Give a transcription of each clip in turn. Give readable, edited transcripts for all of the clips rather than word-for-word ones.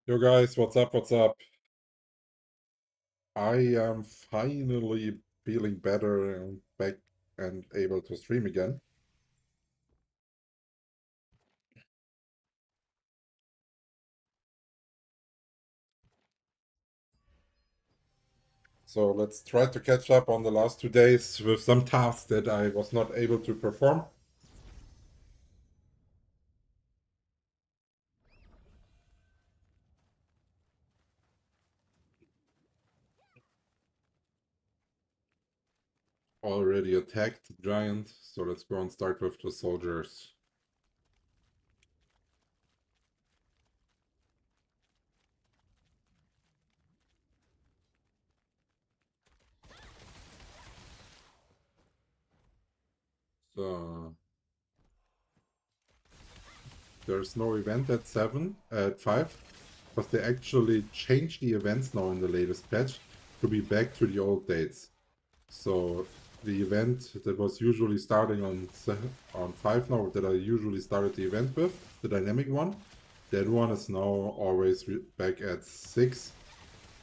Yo guys, what's up? What's up? I am finally feeling better and back and able to stream again. So let's try to catch up on the last 2 days with some tasks that I was not able to perform. Already attacked the giant, so let's go and start with the soldiers. So there's no event at 5, because they actually changed the events now in the latest patch to be back to the old dates. So the event that was usually starting on 5 now, that I usually started the event with, the dynamic one, that one is now always back at 6,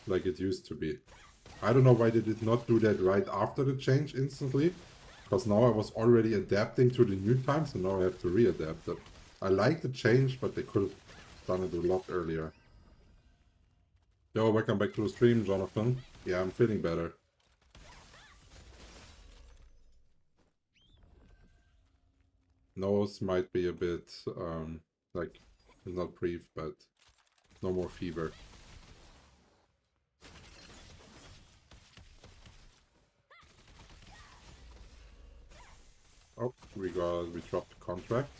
like it used to be. I don't know why they did not do that right after the change instantly, because now I was already adapting to the new time, so now I have to readapt it. I like the change, but they could have done it a lot earlier. Yo, welcome back to the stream, Jonathan. Yeah, I'm feeling better. Nose might be a bit, like, not brief, but no more fever. Oh, we dropped the contract.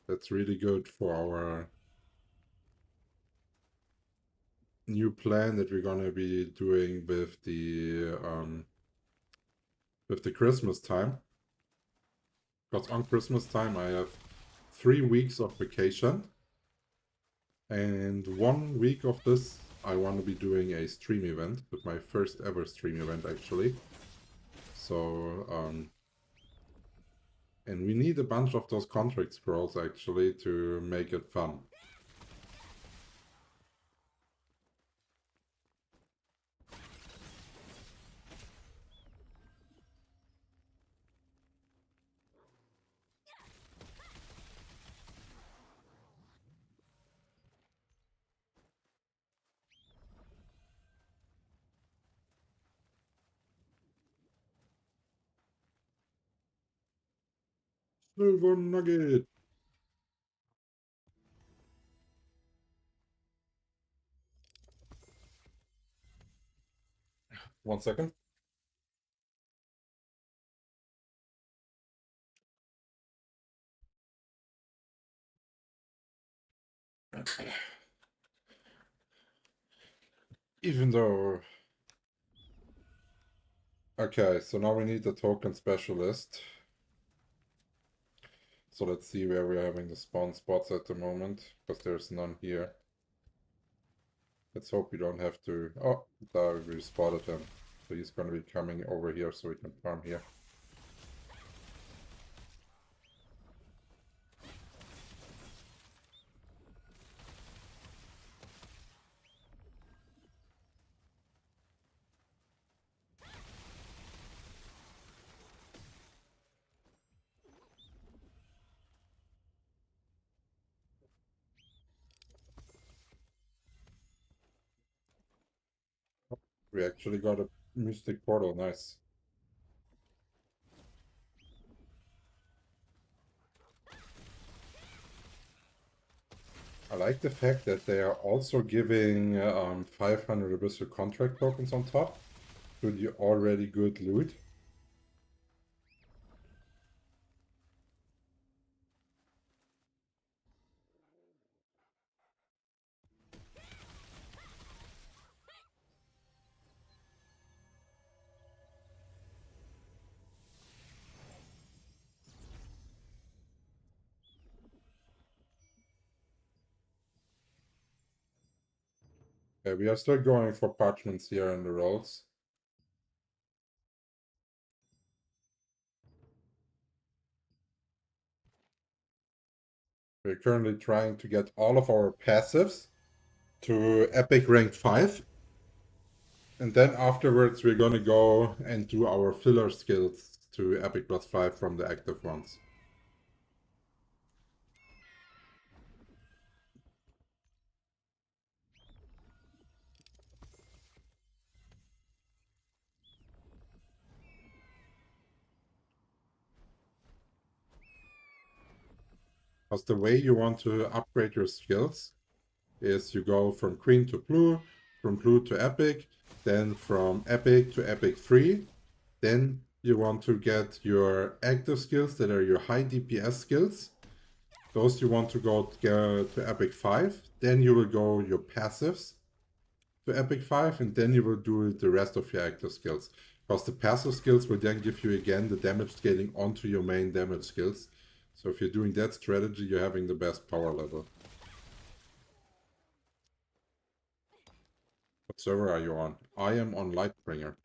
That's really good for our new plan that we're gonna be doing with the Christmas time. Because on Christmas time I have 3 weeks of vacation, and 1 week of this I want to be doing a stream event, with my first ever stream event actually. So and we need a bunch of those contract scrolls actually to make it fun. Silver Nugget! 1 second. Even though... Okay, so now we need the token specialist. So let's see where we're having the spawn spots at the moment, because there's none here. Let's hope we don't have to... Oh, there we spotted him. So he's going to be coming over here so we can farm here. We actually got a mystic portal, nice. I like the fact that they are also giving 500 abyssal contract tokens on top to the already good loot. Yeah, we are still going for parchments here in the rolls. We're currently trying to get all of our passives to Epic Rank 5. And then afterwards we're gonna go and do our filler skills to Epic plus 5 from the active ones. Because the way you want to upgrade your skills is you go from green to blue, from blue to epic, then from epic to epic 3. Then you want to get your active skills that are your high DPS skills. Those you want to go to epic 5. Then you will go your passives to epic 5, and then you will do the rest of your active skills. Because the passive skills will then give you again the damage scaling onto your main damage skills. So if you're doing that strategy, you're having the best power level. What server are you on? I am on Lightbringer.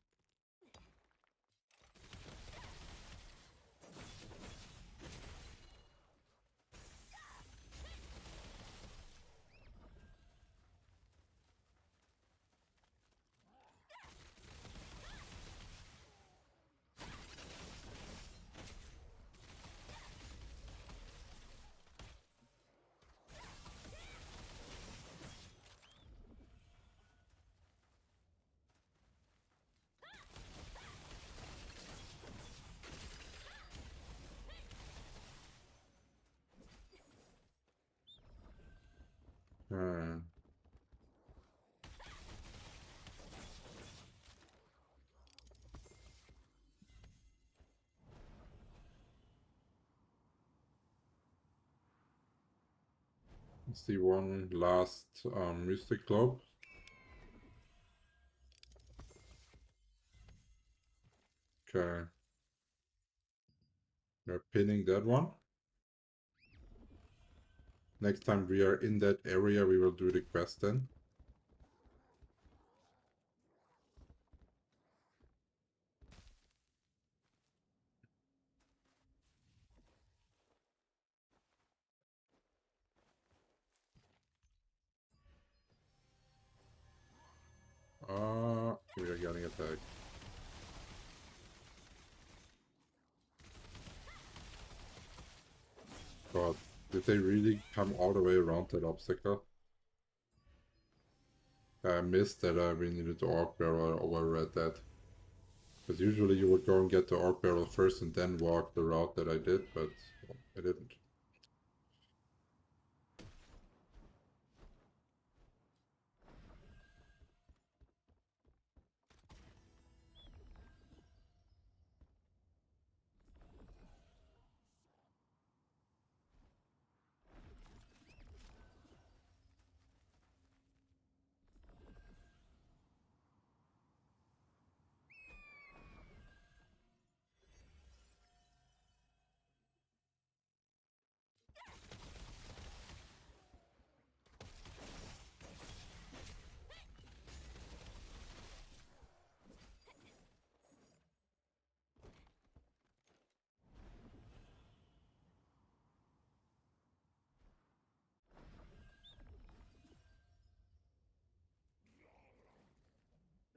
Let's see one last Mystic Globe. Okay. We're pinning that one. Next time we are in that area, we will do the quest then. We are getting attacked. God, did they really come all the way around that obstacle? I missed that we needed the Orc Barrel. I overread that. Because usually you would go and get the Orc Barrel first and then walk the route that I did, but I didn't.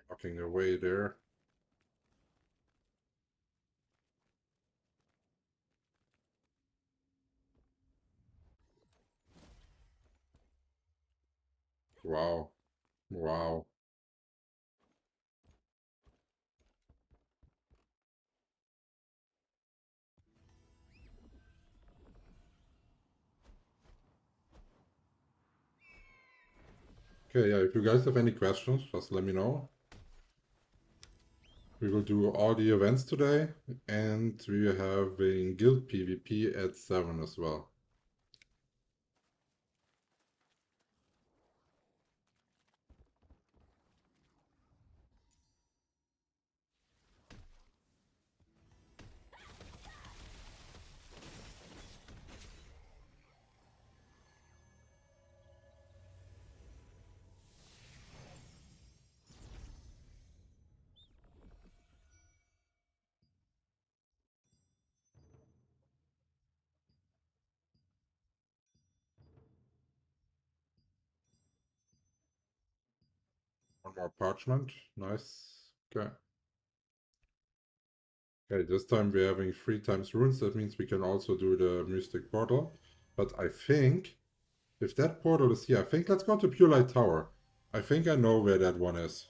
Walking their way there. Wow. Wow. Okay, yeah, if you guys have any questions, just let me know. We will do all the events today, and we are having guild PvP at 7 as well. One more parchment. Nice. Okay. Okay, this time we're having 3 times runes. That means we can also do the mystic portal. But I think if that portal is here, I think let's go to Pure Light Tower. I think I know where that one is.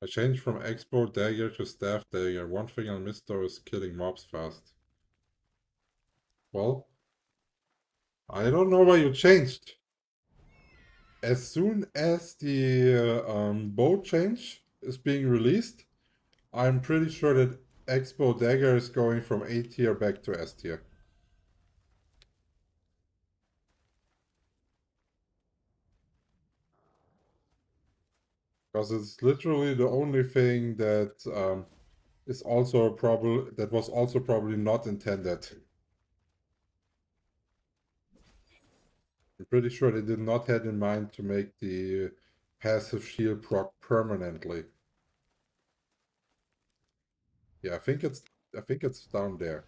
I changed from Crossbow Dagger to Staff Dagger. One thing I missed though is killing mobs fast. Well, I don't know why you changed. As soon as the bow change is being released, I'm pretty sure that Crossbow Dagger is going from A tier back to S tier. Because it's literally the only thing that is also probably that was also probably not intended. I'm pretty sure they did not have in mind to make the passive shield proc permanently. Yeah, I think it's down there.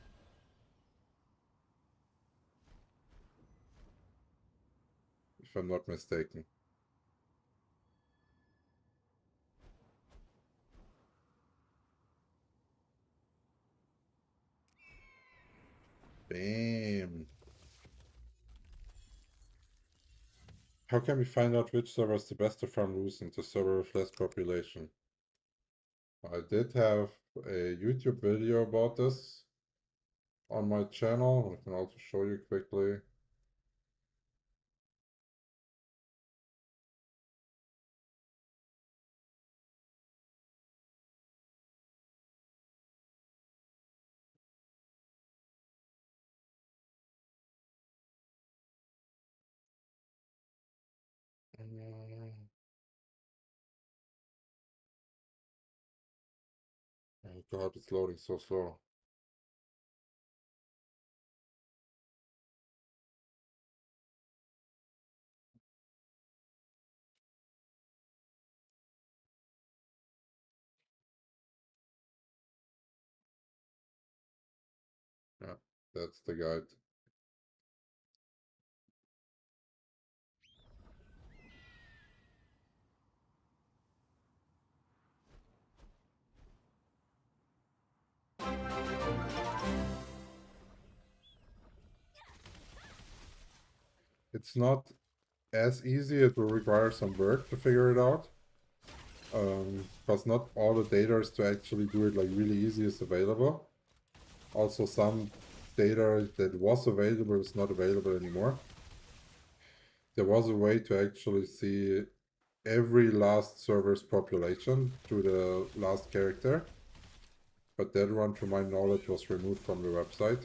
If I'm not mistaken. Bam. How can we find out which server is the best to farm loose into server with less population? I did have a YouTube video about this on my channel. I can also show you quickly. Oh god, it's loading so slow. Yeah, that's the guide. It's not as easy. It will require some work to figure it out. Because not all the data is to actually do it like really easy is available. Also, some data that was available is not available anymore. There was a way to actually see every last server's population to the last character, but that one, to my knowledge, was removed from the website.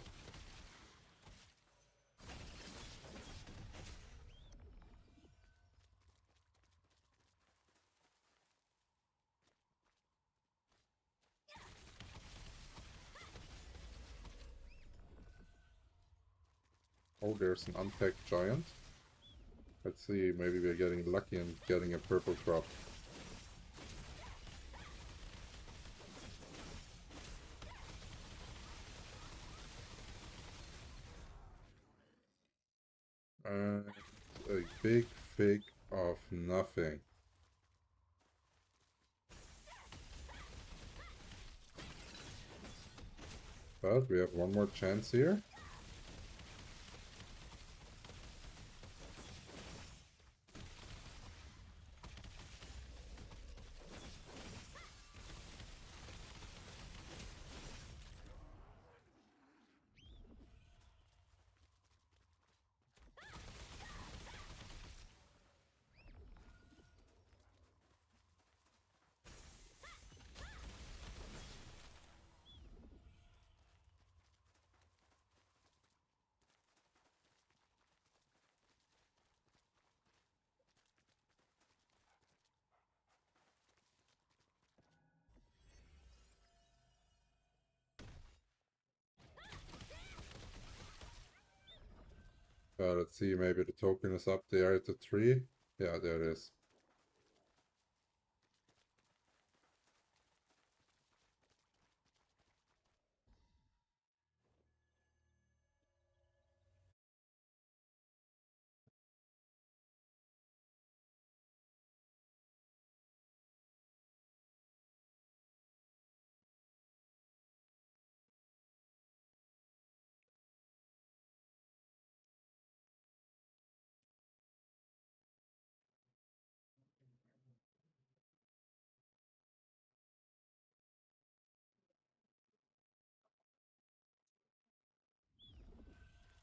Oh, there's an untagged giant. Let's see, maybe we're getting lucky and getting a purple drop. And a big fig of nothing. But we have one more chance here. Let's see, maybe the token is up there at the tree. Yeah, there it is.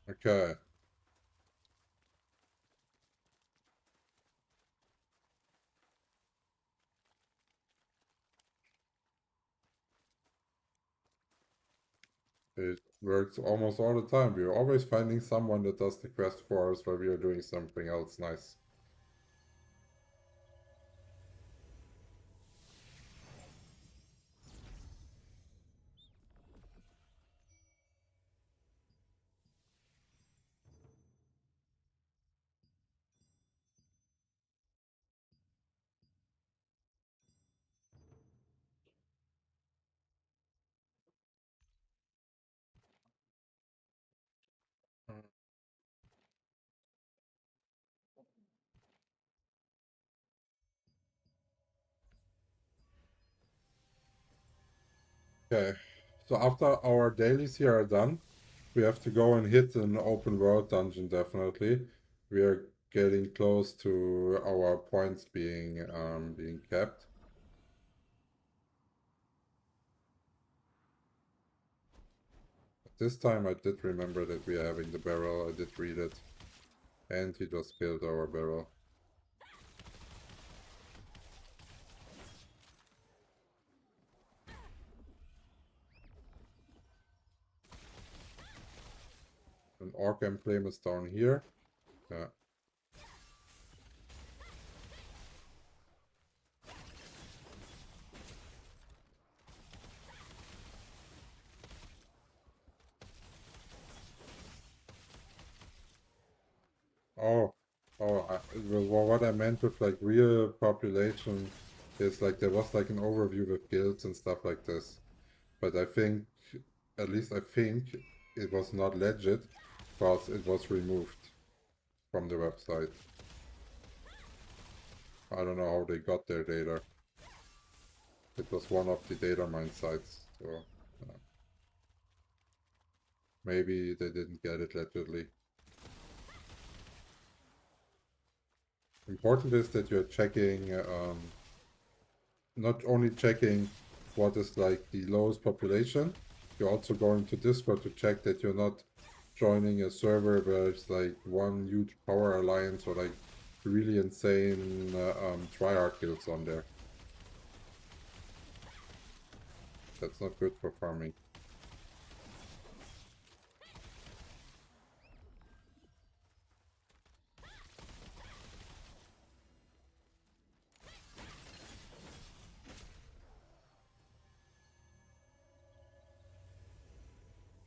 Okay. It works almost all the time. We're always finding someone that does the quest for us while we are doing something else nice. Okay. So after our dailies here are done, we have to go and hit an open world dungeon definitely. We are getting close to our points being kept. This time I did remember that we are having the barrel, I did read it. And he just killed our barrel. An orc emblem is down here. Yeah. Oh, well, what I meant with like real population is like there was like an overview with guilds and stuff like this. But I think, at least I think, it was not legit because it was removed from the website. I don't know how they got their data. It was one of the data mine sites, so maybe they didn't get it legally. Important is that you're checking, not only checking what is like the lowest population, you're also going to Discord to check that you're not joining a server where it's like one huge power alliance or like really insane tryhard guilds on there. That's not good for farming.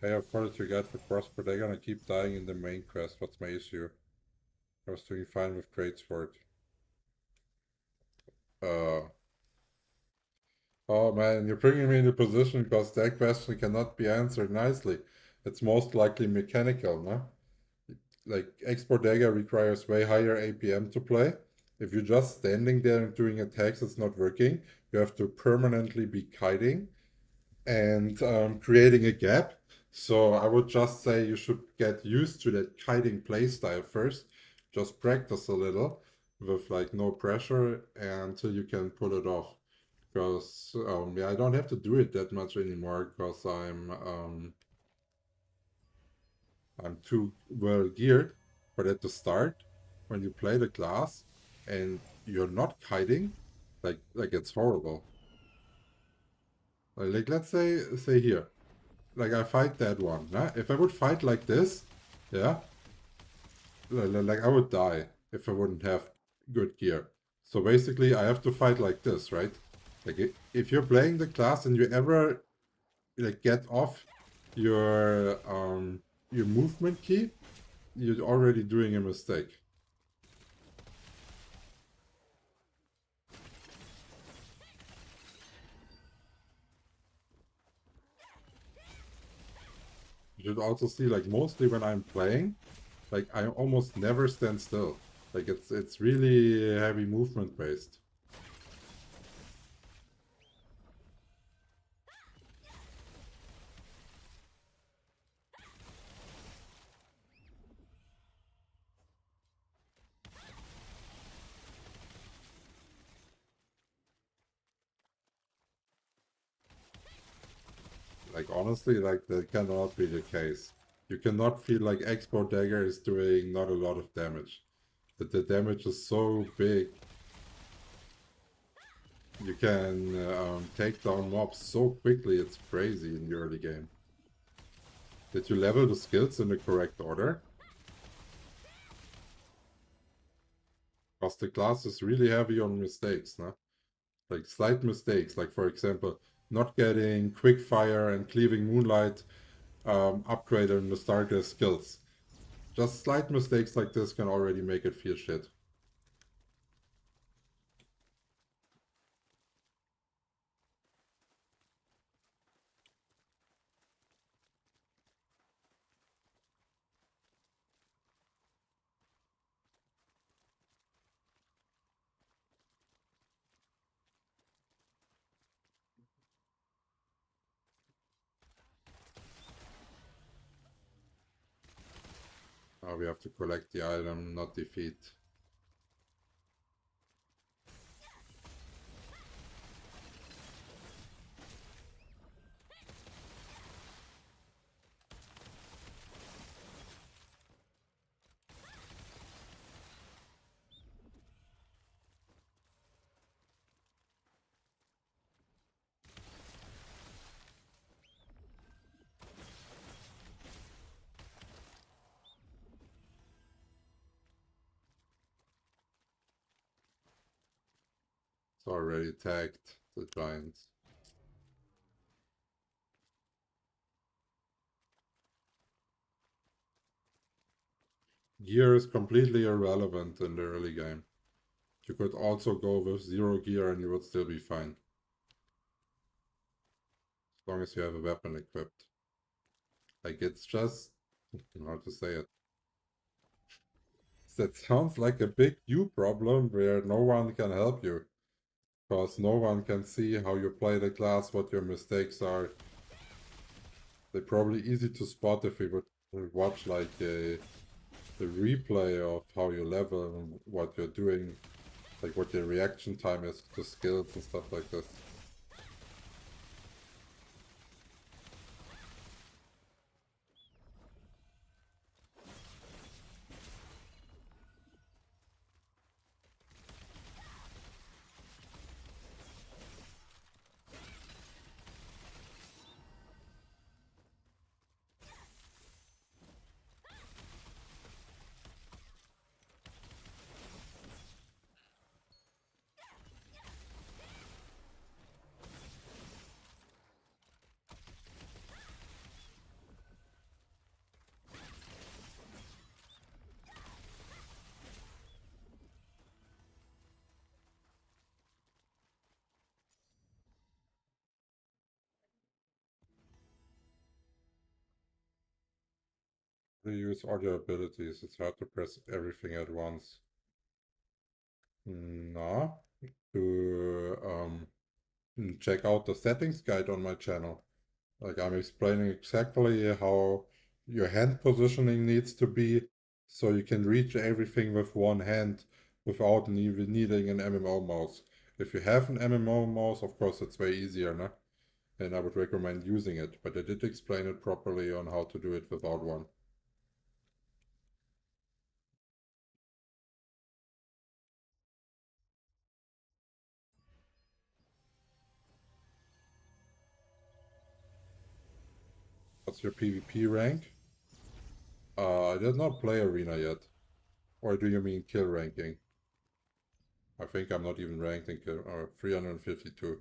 Hey, I've ordered you guys for Crossbow Dagger and I keep dying in the main quest. What's my issue? I was doing fine with Greatsword. Uh, oh man, you're bringing me in a position because that question cannot be answered nicely. It's most likely mechanical, no? Like Export Dagger requires way higher APM to play. If you're just standing there and doing attacks, it's not working. You have to permanently be kiting and creating a gap. So I would just say you should get used to that kiting playstyle first. Just practice a little with like no pressure until you can pull it off. Because yeah, I don't have to do it that much anymore because I'm too well geared. But at the start, when you play the class and you're not kiting, like it's horrible. Like let's say here, like I fight that one. Yeah? If I would fight like this, yeah, like I would die if I wouldn't have good gear. So basically, I have to fight like this, right? Like if you're playing the class and you ever like get off your movement key, you're already doing a mistake. You should also see like mostly when I'm playing, like I almost never stand still. Like it's really heavy movement based. Like honestly, like that cannot be the case. You cannot feel like Crossbow Dagger is doing not a lot of damage. That the damage is so big. You can take down mobs so quickly, it's crazy in the early game. Did you level the skills in the correct order? Because the class is really heavy on mistakes, no? Like slight mistakes, like for example, not getting quick fire and cleaving moonlight upgraded in the starter skills. Just slight mistakes like this can already make it feel shit. Now we have to collect the item, not defeat. It's already attacked the giants. Gear is completely irrelevant in the early game. You could also go with 0 gear and you would still be fine. As long as you have a weapon equipped. Like it's just, how to say it. That sounds like a big you problem where no one can help you. Because no one can see how you play the class, what your mistakes are. They're probably easy to spot if you would watch like the replay of how you level and what you're doing, like what your reaction time is to skills and stuff like this. To use all your abilities, it's hard to press everything at once. No. To check out the settings guide on my channel. Like I'm explaining exactly how your hand positioning needs to be so you can reach everything with one hand without needing an MMO mouse. If you have an MMO mouse, of course it's way easier, no? And I would recommend using it, but I did explain it properly on how to do it without one. What's your PvP rank? I did not play Arena yet. Or do you mean kill ranking? I think I'm not even ranked in kill, 352.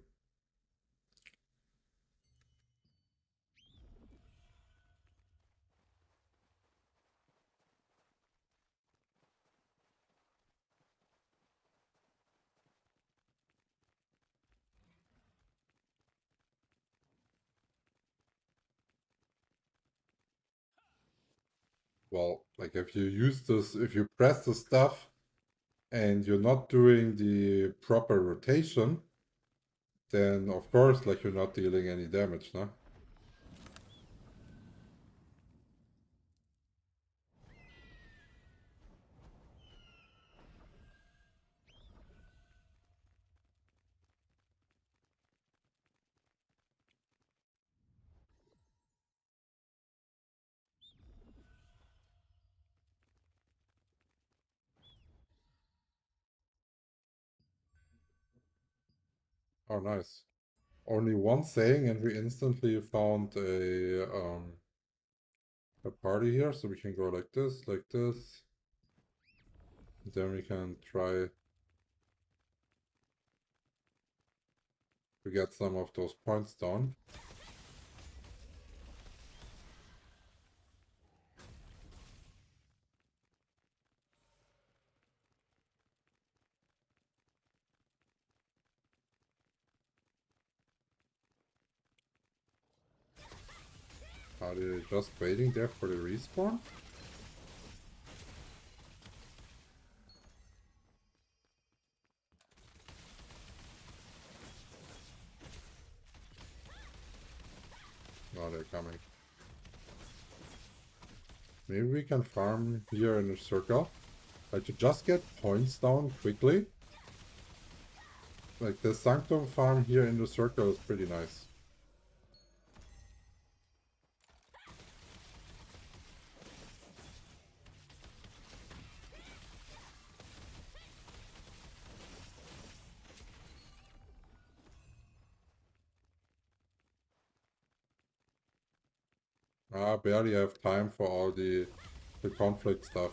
Well, like if you use this, if you press the stuff and you're not doing the proper rotation, then of course, like you're not dealing any damage, no? Oh, nice. Only one saying, and we instantly found a party here, so we can go like this, like this. Then we can try to get some of those points down. Are they just waiting there for the respawn? No, they're coming. Maybe we can farm here in a circle. Like to just get points down quickly. Like the Sanctum farm here in the circle is pretty nice. I barely have time for all the conflict stuff.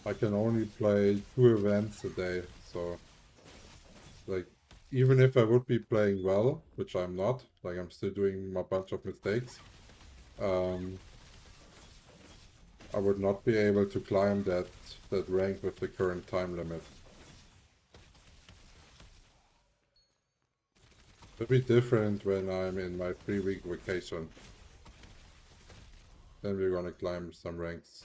I can only play 2 events a day, so like even if I would be playing well, which I'm not, like I'm still doing a bunch of mistakes, I would not be able to climb that rank with the current time limit. It'll be different when I'm in my 3-week vacation. Then we're gonna climb some ranks.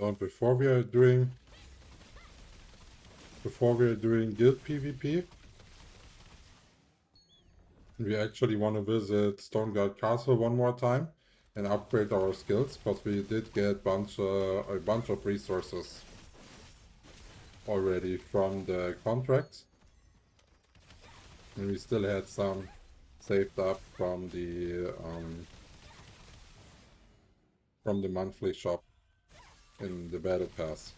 And before we are doing guild PvP, we actually want to visit Stoneguard Castle one more time and upgrade our skills, because we did get a bunch of resources already from the contracts, and we still had some saved up from the monthly shop in the battle pass.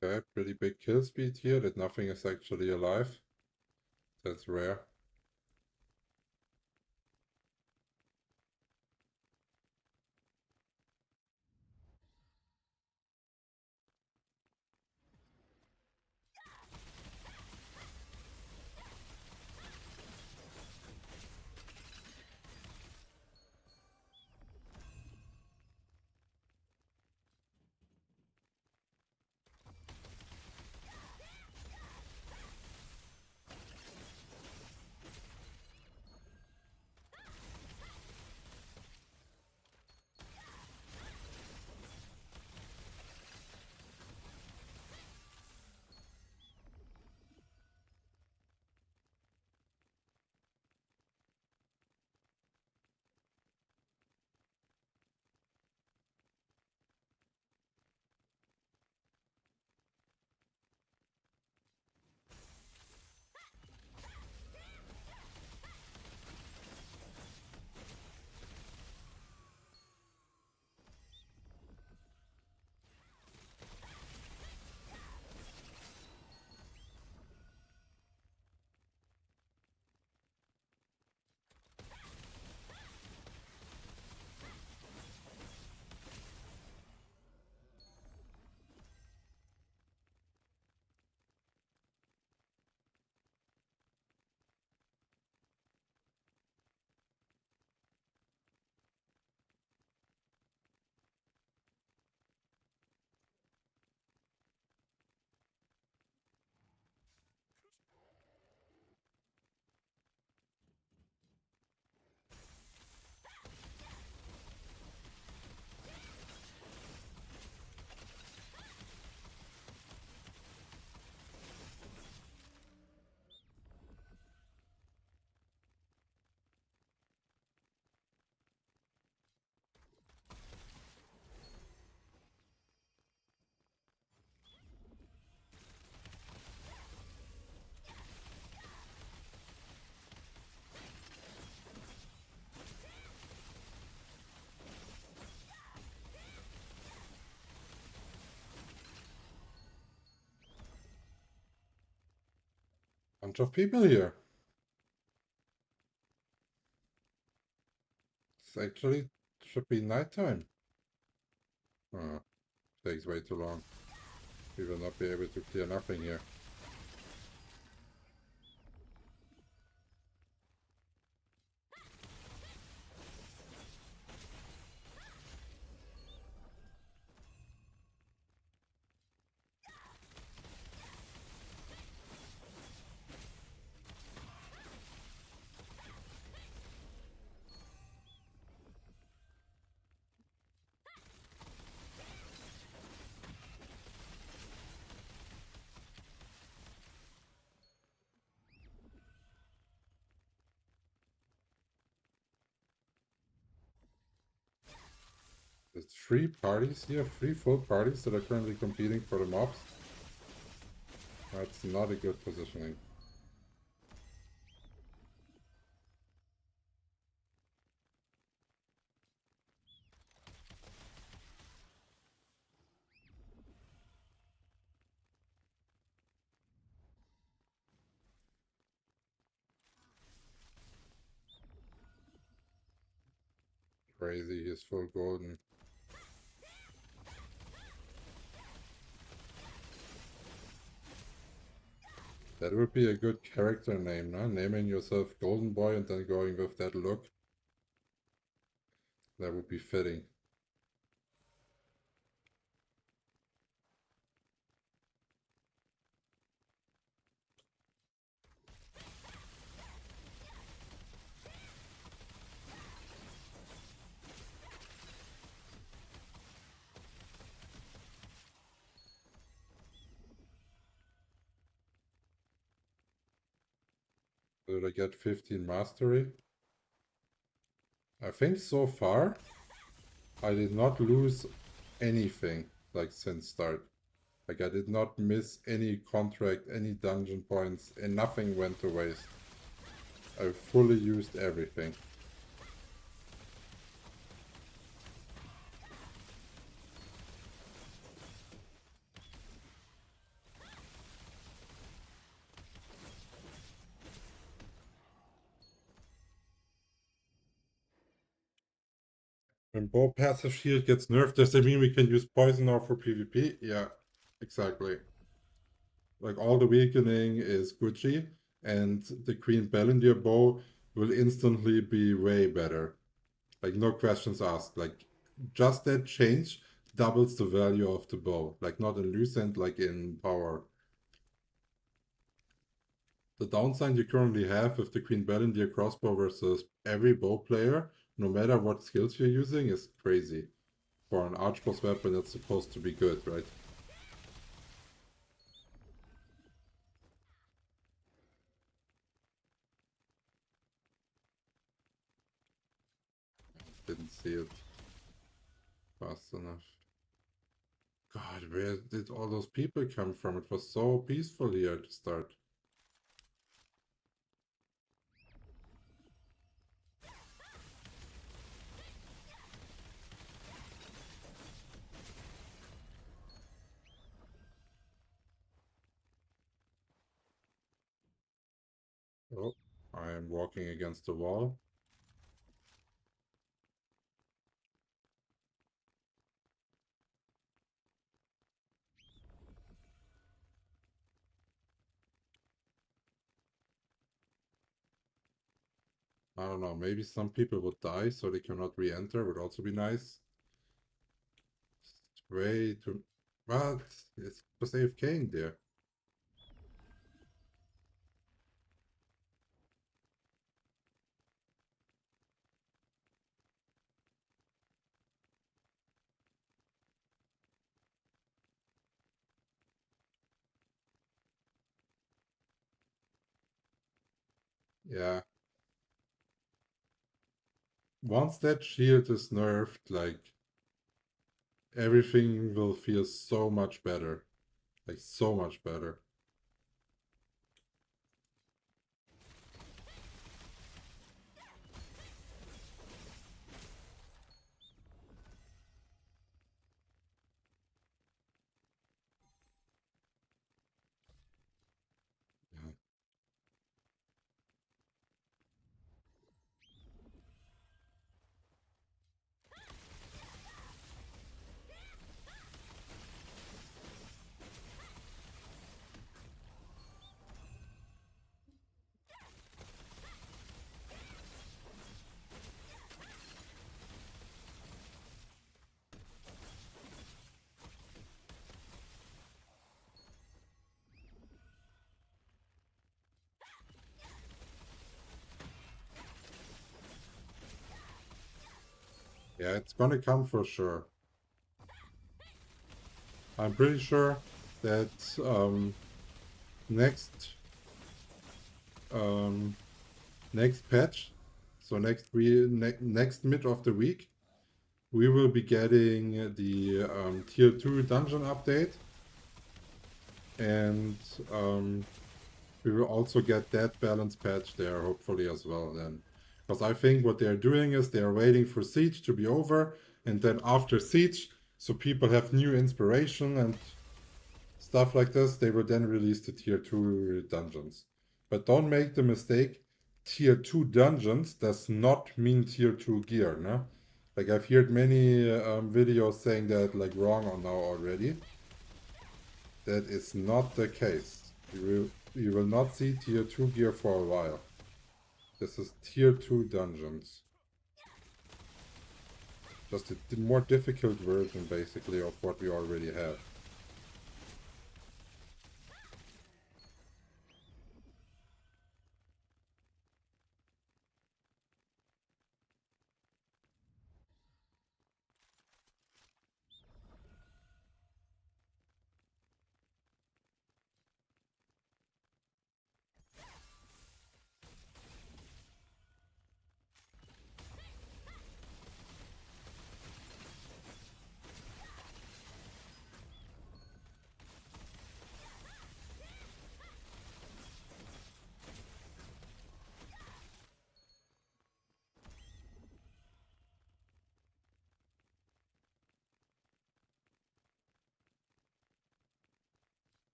Okay, pretty big kill speed here, that nothing is actually alive. That's rare. bunch of people here. It's actually should be nighttime. Oh, takes way too long. We will not be able to clear nothing here. There's 3 parties here, 3 full parties that are currently competing for the mobs. That's not a good positioning. Crazy, he's full golden. That would be a good character name, no? Naming yourself Golden Boy and then going with that look. That would be fitting. Did I get 15 mastery? I think so far I did not lose anything like since start. Like I did not miss any contract, any dungeon points, and nothing went to waste. I fully used everything. When bow passive shield gets nerfed, does that mean we can use poison now for PvP? Yeah, exactly. Like all the weakening is Gucci, and the Queen Bellendir bow will instantly be way better. Like no questions asked. Like just that change doubles the value of the bow. Like not in Lucent, like in power. The downside you currently have with the Queen Bellendir crossbow versus every bow player, no matter what skills you're using, is crazy. For an archboss weapon, it's supposed to be good, right? Didn't see it fast enough. God, where did all those people come from? It was so peaceful here to start. Oh, I am walking against the wall. I don't know, maybe some people would die so they cannot re-enter, would also be nice. Way too... What? It's just AFKing there. Yeah. Once that shield is nerfed, like, everything will feel so much better. Like, so much better. Yeah. Yeah, it's gonna come for sure. I'm pretty sure that next um, next patch, so next mid of the week, we will be getting the tier 2 dungeon update, and we will also get that balance patch there hopefully as well then. Because I think what they're doing is they're waiting for Siege to be over, and then after Siege, so people have new inspiration and stuff like this, they will then release the tier 2 dungeons. But don't make the mistake, tier 2 dungeons does not mean tier 2 gear, no? Like I've heard many videos saying that like wrong on now already. That is not the case. You will not see tier 2 gear for a while. This is tier 2 dungeons. Just a more difficult version basically of what we already have.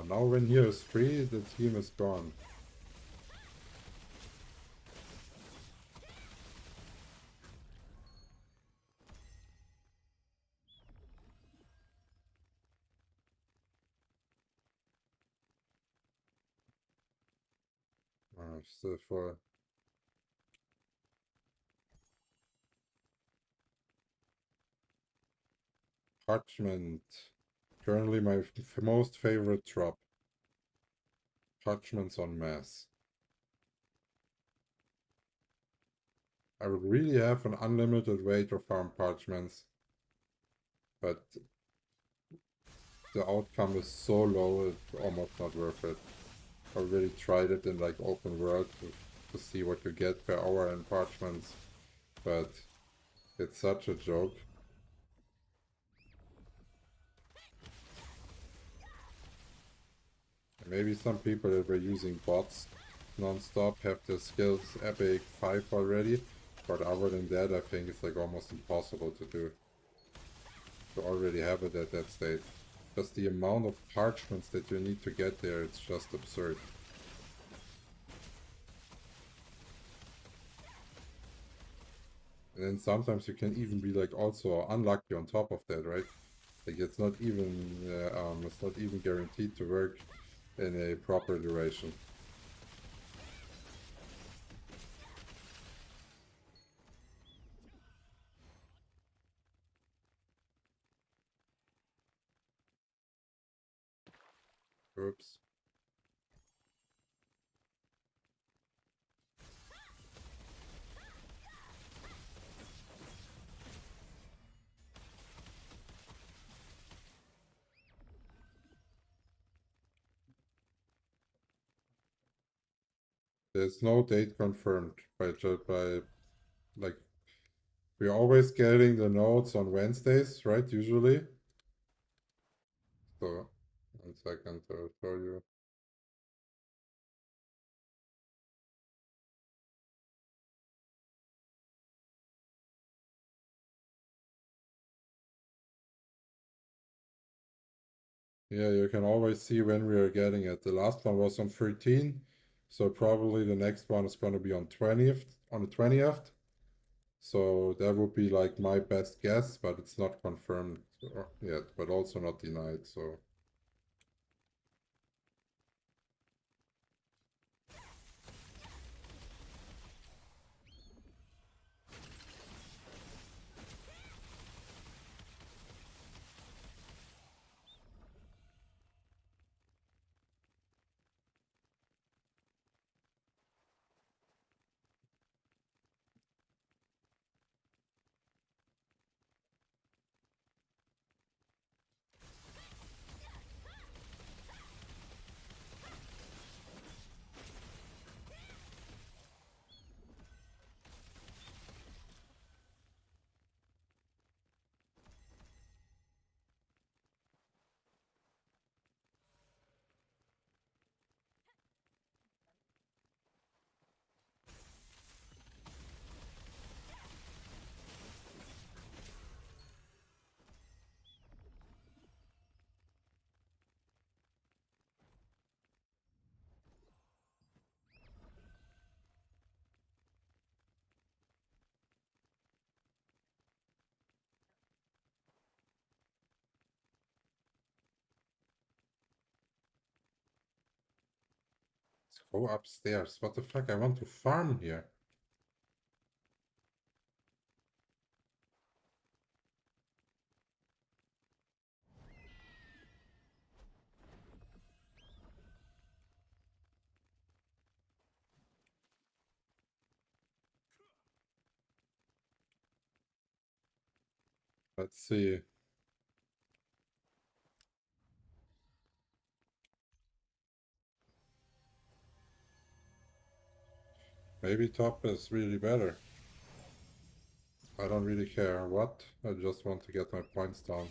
Now when here is free, the team is gone. So for Parchment, currently my most favorite drop. Parchments on mass. I would really have an unlimited way to farm parchments, but the outcome is so low, it's almost not worth it. I really tried it in like open world to see what you get per hour in parchments, but it's such a joke. Maybe some people that were using bots non-stop have the skills epic 5 already, but other than that I think it's like almost impossible to do. To already have it at that state. Just the amount of parchments that you need to get there, it's just absurd. And then sometimes you can even be like also unlucky on top of that, right? Like it's not even guaranteed to work in a proper duration. Oops. There's no date confirmed by like we're always getting the notes on Wednesdays, right? Usually. So 1 second to show you. Yeah, you can always see when we are getting it. The last one was on 13, so probably the next one is going to be on the 20th. So that would be like my best guess, but it's not confirmed yet, but also not denied, so. Go upstairs. What the fuck? I want to farm here. Let's see. Maybe top is really better. I don't really care what. I just want to get my points down.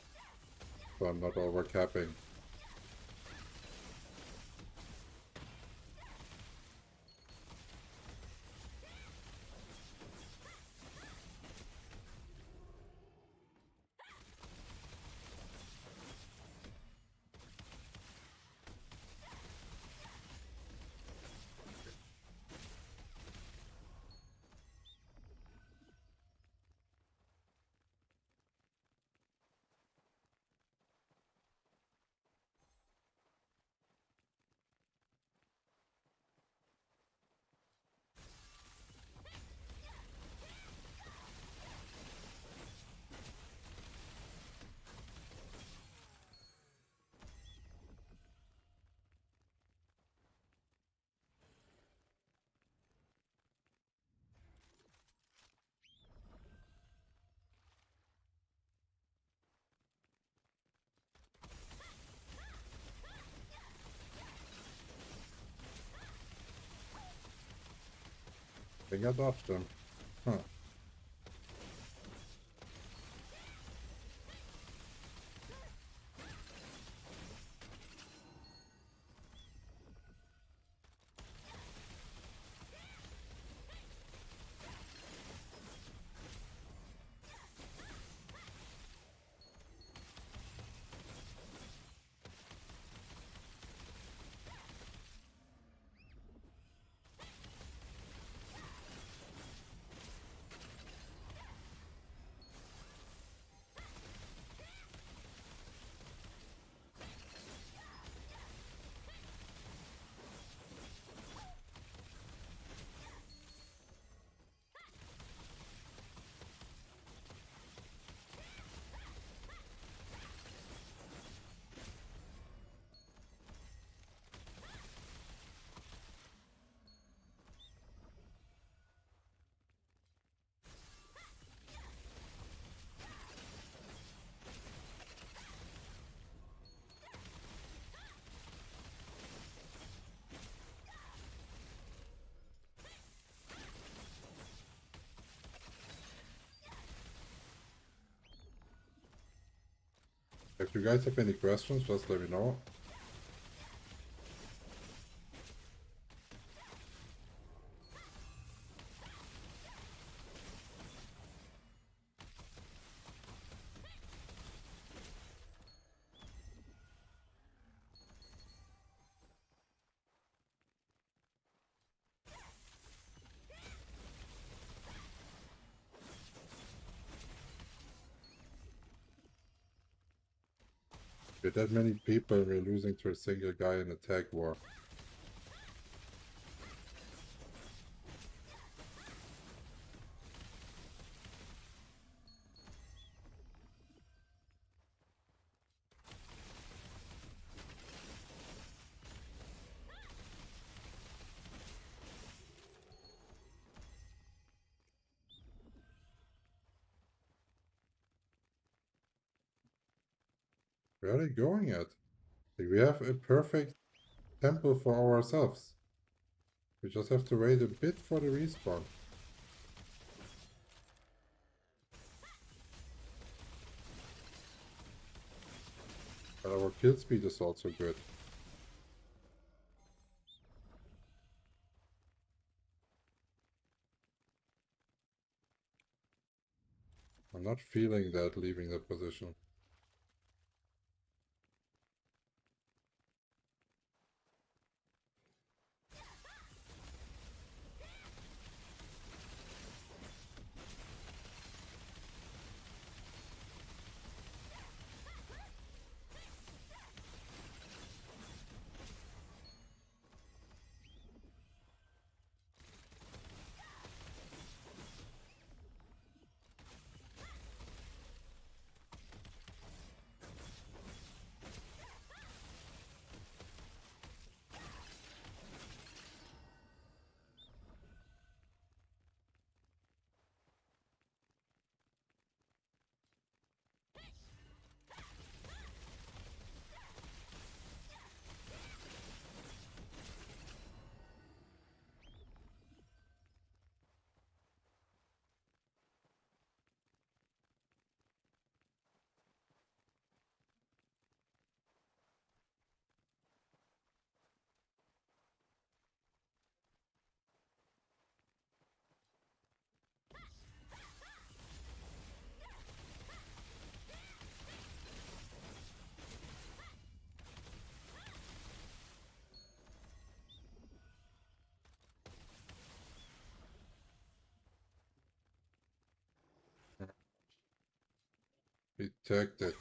So I'm not overcapping. I think I dodged them. Huh. If you guys have any questions, just let me know. With that many people, we're losing to a single guy in a tag war. Where are they going at? Like, we have a perfect temple for ourselves. We just have to wait a bit for the respawn. But our kill speed is also good. I'm not feeling that leaving that position. We tagged it.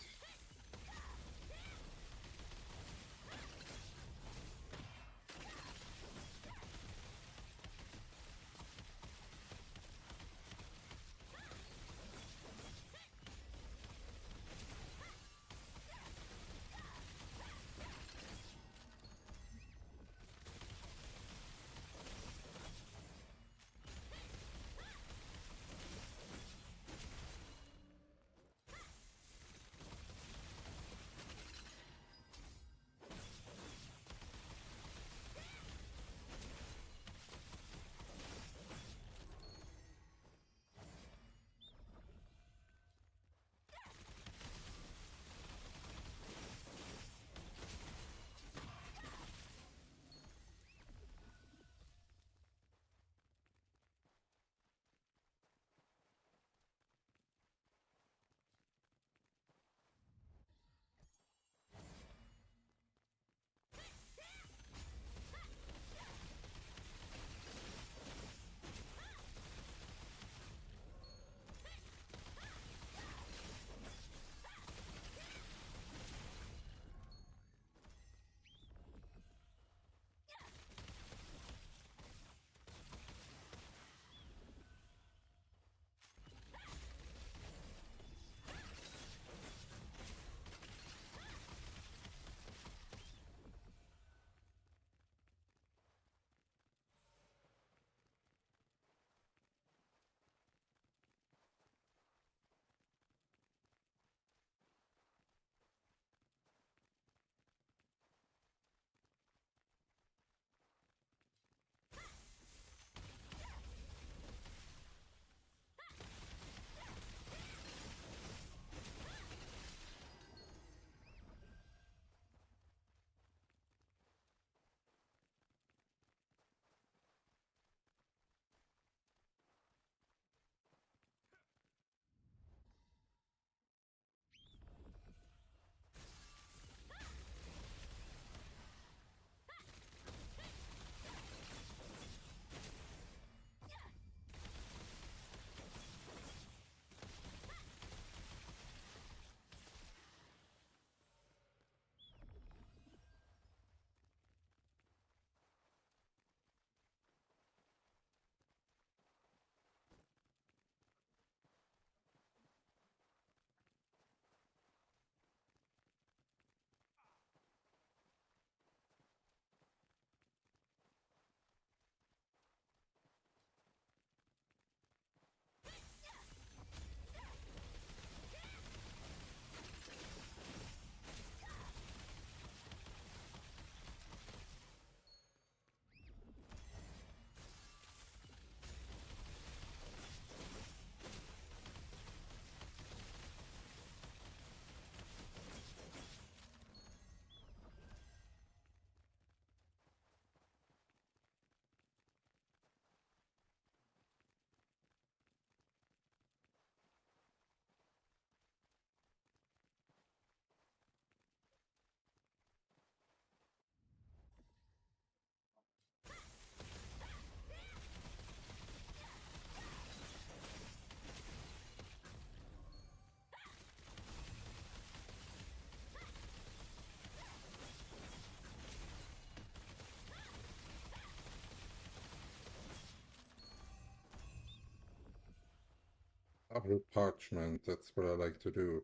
Double parchment, that's what I like to do.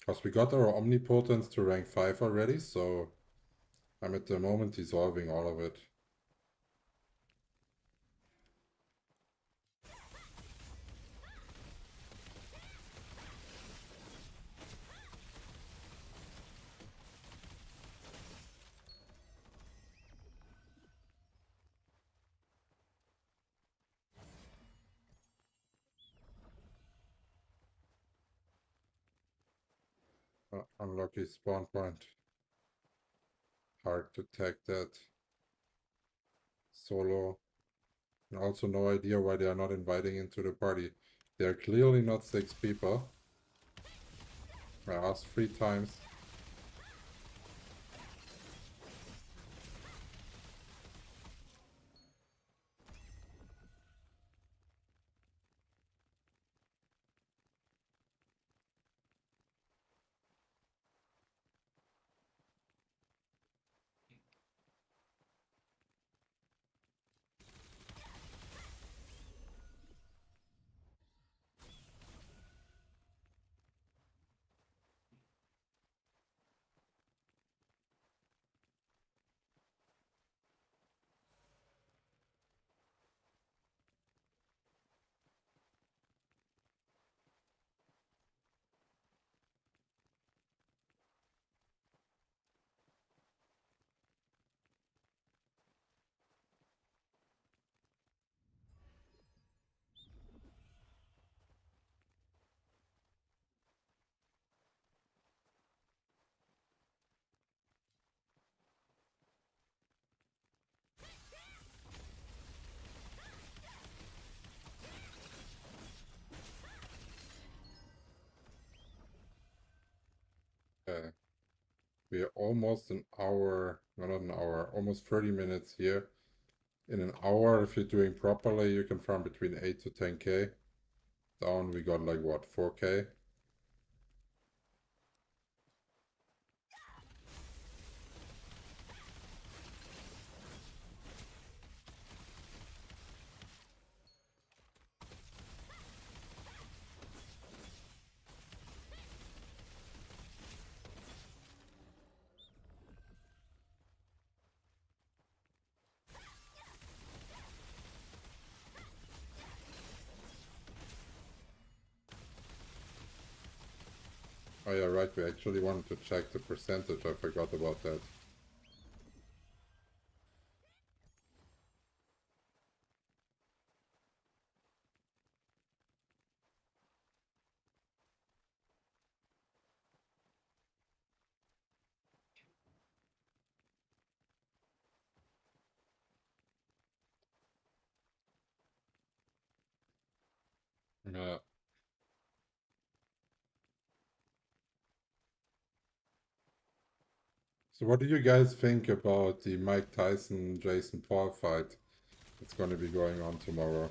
Because we got our omnipotence to rank 5 already, so I'm at the moment dissolving all of it. Unlucky spawn point. Hard to tag that. Solo. And also no idea why they are not inviting into the party. They are clearly not 6 people. I asked 3 times. We are almost an hour, no, not an hour, almost 30 minutes here. In an hour, if you're doing properly, you can farm between 8 to 10k. Down, we got like what, 4k? Oh yeah, right, we actually wanted to check the percentage, I forgot about that. Yeah. So what do you guys think about the Mike Tyson Jason Paul fight that's going to be going on tomorrow?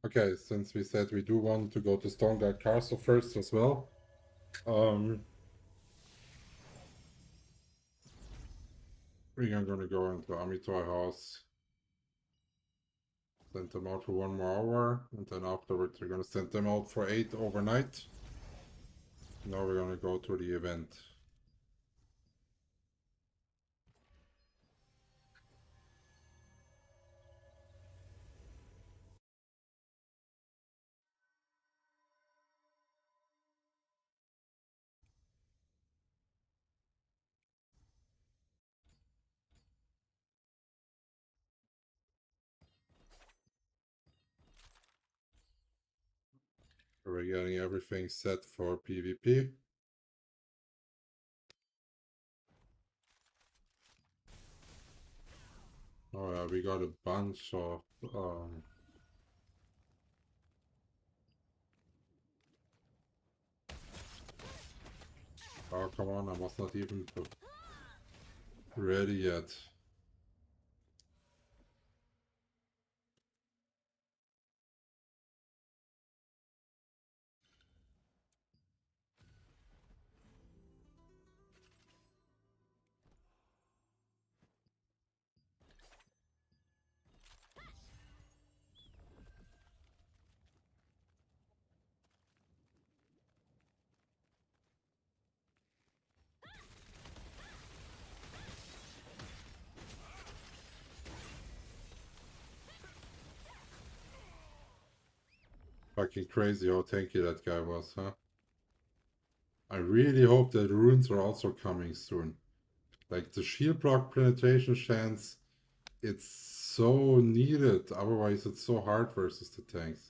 Okay, since we said we do want to go to Stoneguard Castle first as well, we are gonna go into Amitai House, send them out for 1 more hour, and then afterwards we're gonna send them out for 8 overnight. Now we're gonna go to the event. We're getting everything set for PvP. Oh yeah, we got a bunch of oh come on, I was not even ready yet. Fucking crazy how tanky that guy was, huh? I really hope that runes are also coming soon. Like the shield block penetration chance, it's so needed. Otherwise, it's so hard versus the tanks.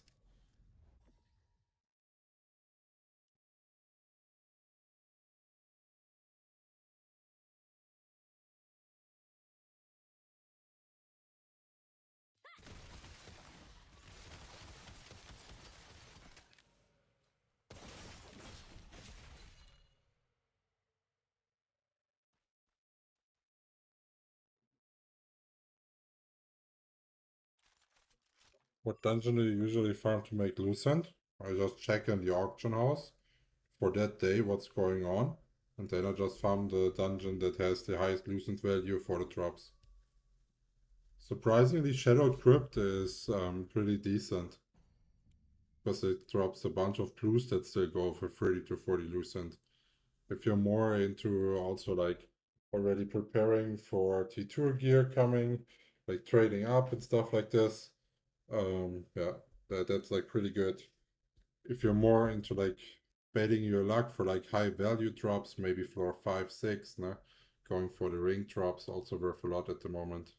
What dungeon do you usually farm to make Lucent? I just check in the auction house for that day what's going on, and then I just farm the dungeon that has the highest Lucent value for the drops. Surprisingly, Shadowed Crypt is pretty decent because it drops a bunch of blues that still go for 30 to 40 Lucent. If you're more into also like already preparing for T2 gear coming, like trading up and stuff like this, yeah, that's like pretty good. If you're more into like betting your luck for like high value drops, maybe floor 5, 6, no? Going for the ring drops also worth a lot at the moment.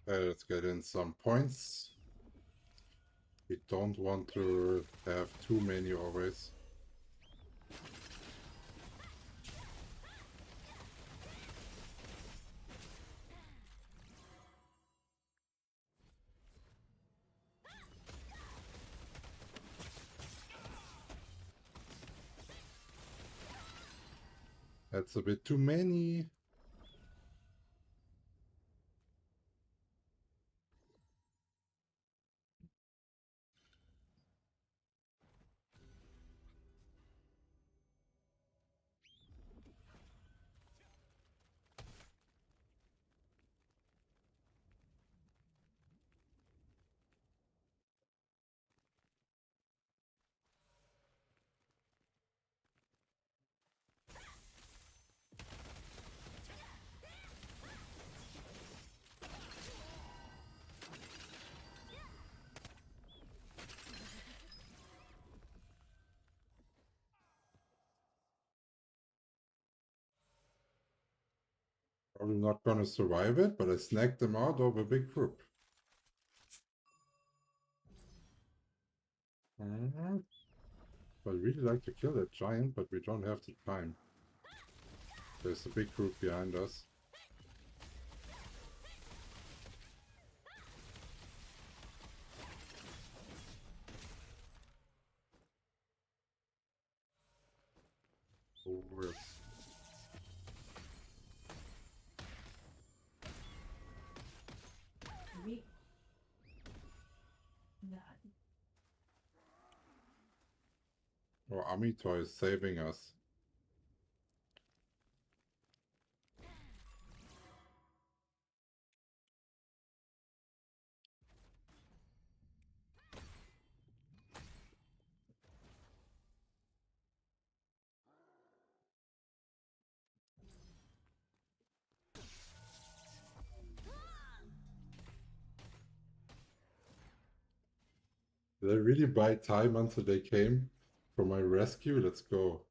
Let's get in some points. We don't want to have too many always. That's a bit too many. Probably not gonna survive it, but I snagged them out of a big group. I'd really like to kill that giant, but we don't have the time. There's a big group behind us. Oh, yes. Oh, Amito is saving us. Did I really buy time until they came for my rescue? Let's go.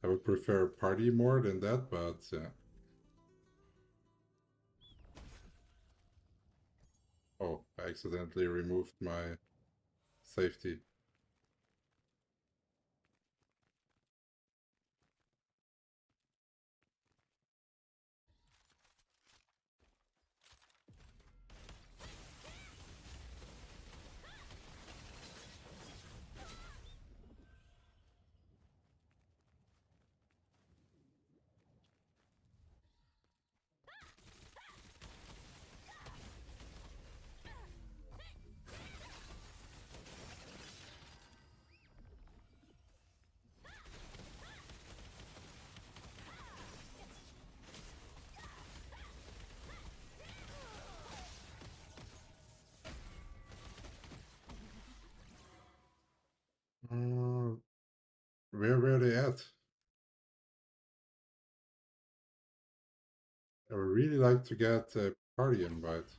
I would prefer party more than that, but yeah. Oh, I accidentally removed my safety. Where were they at? I would really like to get a party invite.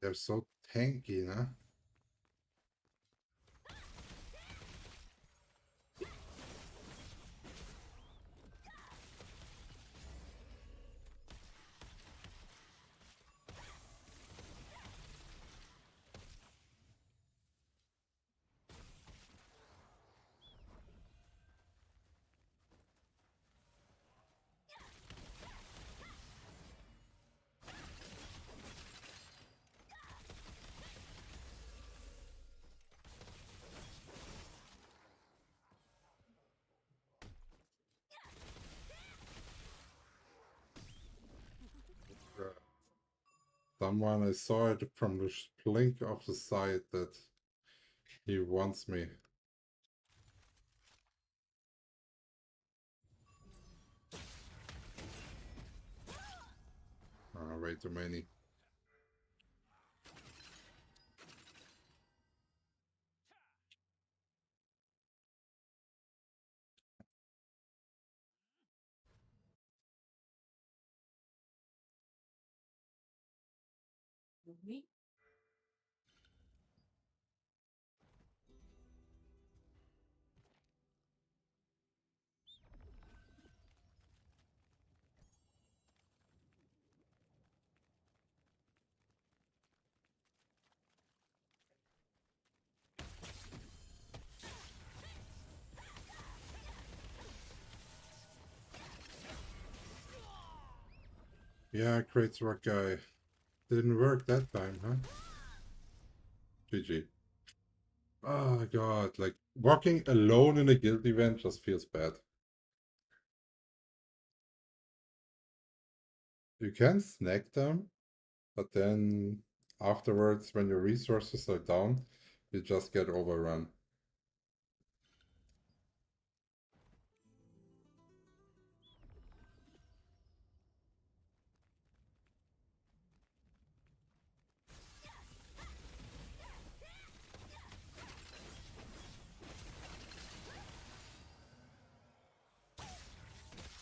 They're so tanky, huh? Someone, I saw it from the blink of the side that he wants me. Way too many. Yeah, great rock guy. Didn't work that time, huh? GG. Oh god, like walking alone in a guild event just feels bad. You can snack them, but then afterwards, when your resources are down, you just get overrun.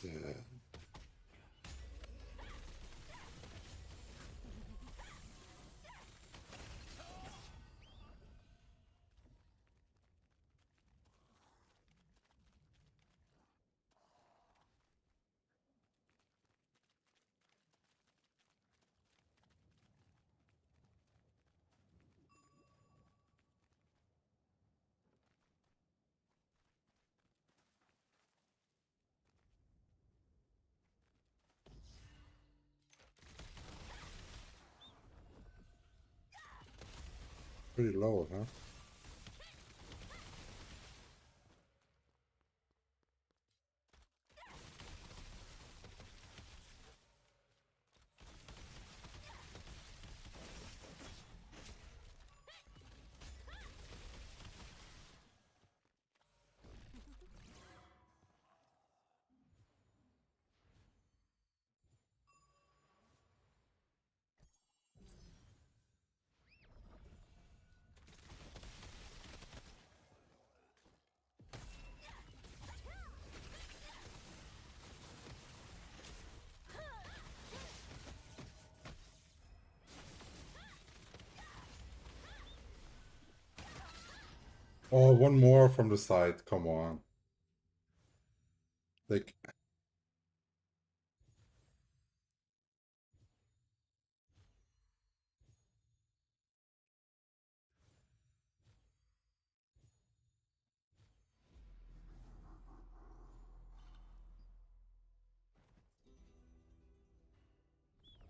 Yeah. Pretty low, huh? Oh, one more from the side. Come on. Like,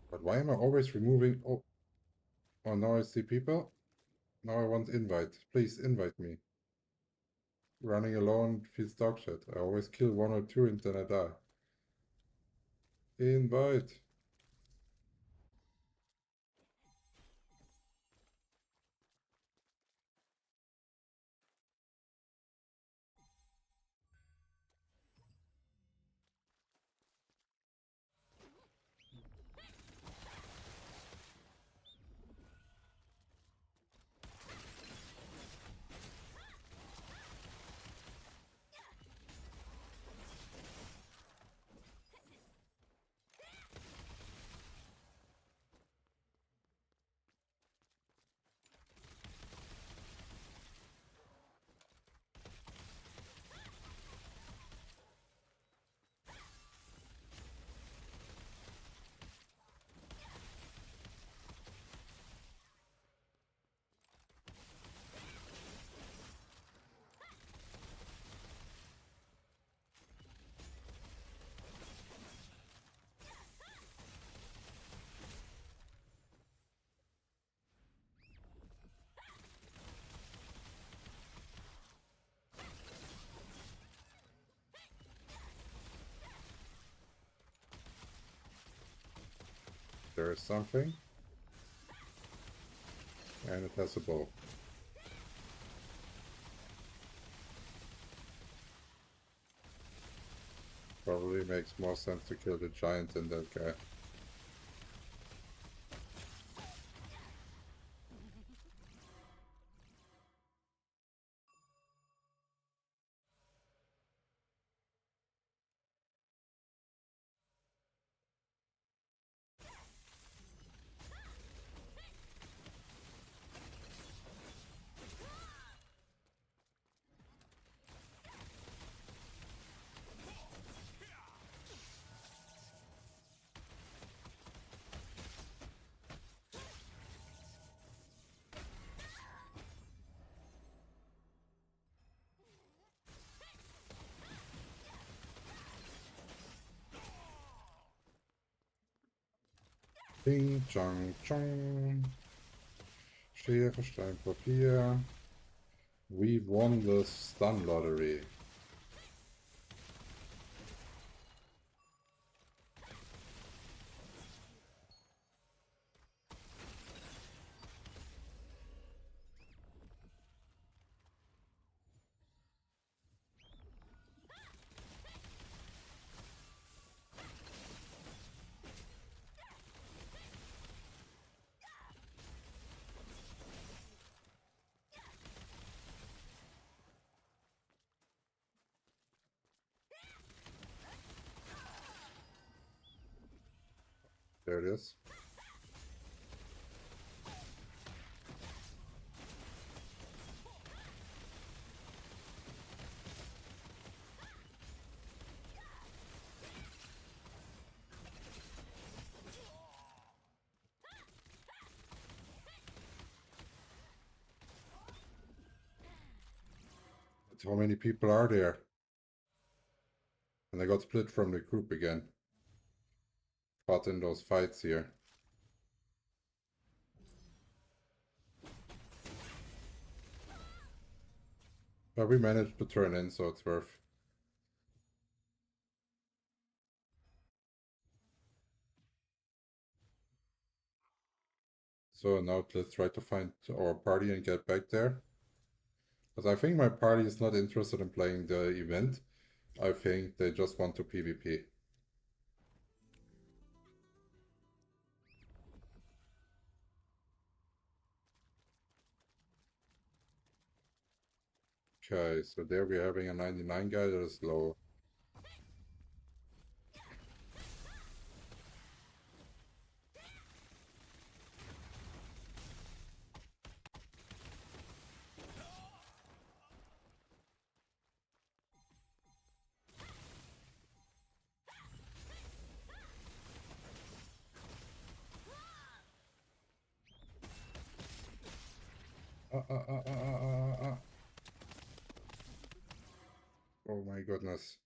but why am I always removing? Oh, oh, now I see people. Now I want invite. Please invite me. Running alone feels dog shit. I always kill one or two and then I die. Invite. There is something. And it has a bow. Probably makes more sense to kill the giant than that guy. Ding, chong, chong. Schere, Stein, Papier. We won the stun lottery. There it is. But how many people are there? And I got split from the group again. Caught in those fights here. But we managed to turn in, so it's worth. So now let's try to find our party and get back there. Because I think my party is not interested in playing the event. I think they just want to PvP. Okay, so there we're having a 99 guy that is low. Oh my goodness.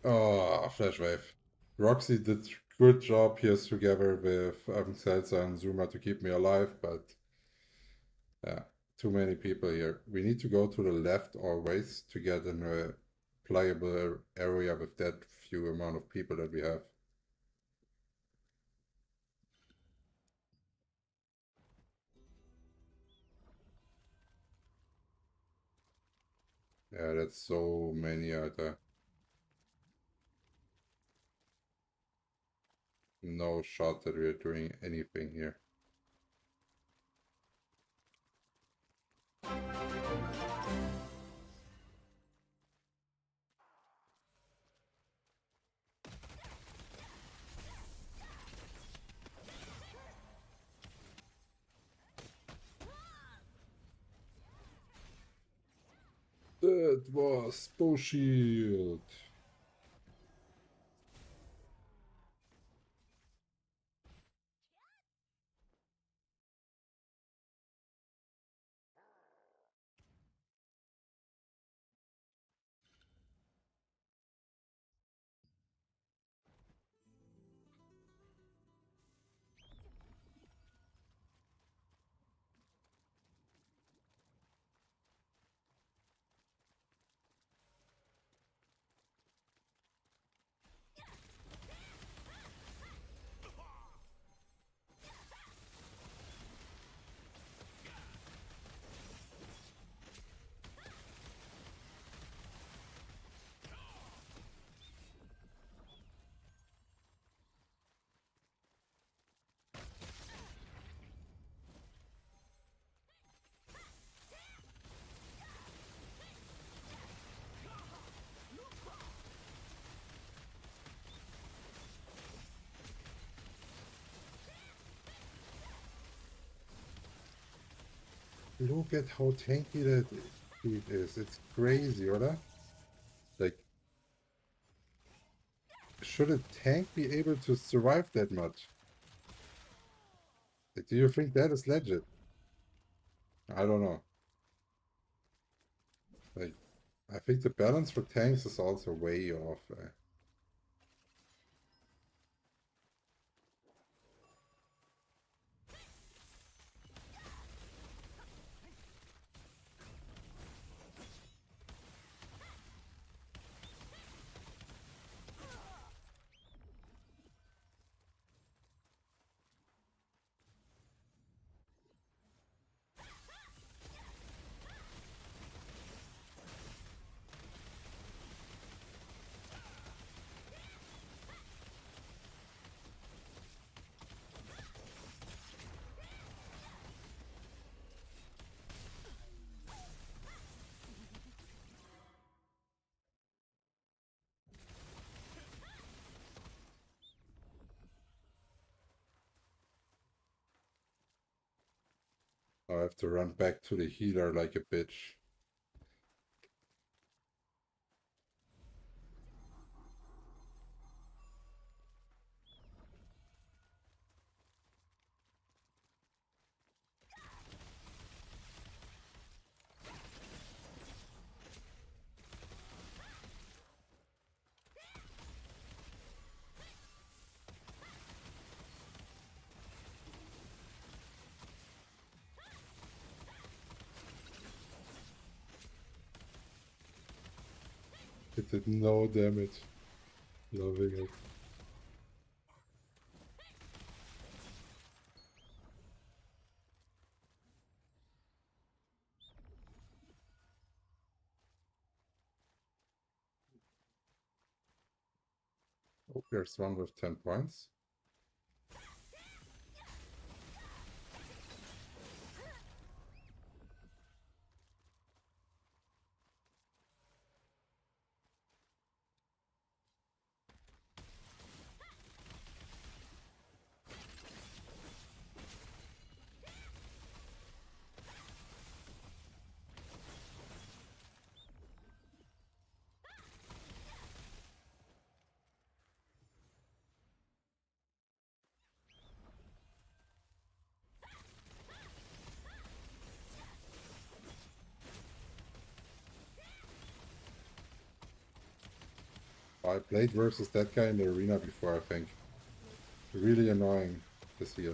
Oh, Flash Wave. Roxy did good job here together with Seltzer and Zuma to keep me alive, but yeah, too many people here. We need to go to the left always to get in a playable area with that few amount of people that we have. Yeah, that's so many out there. No shot that we're doing anything here. That was bullshit. Look at how tanky that dude is. It's crazy, right? Like, should a tank be able to survive that much? Like, do you think that is legit? I don't know. Like, I think the balance for tanks is also way off. I have to run back to the healer like a bitch. It did no damage. Loving it. Oh, there's one with 10 points. I played versus that guy in the arena before, I think. Really annoying this year.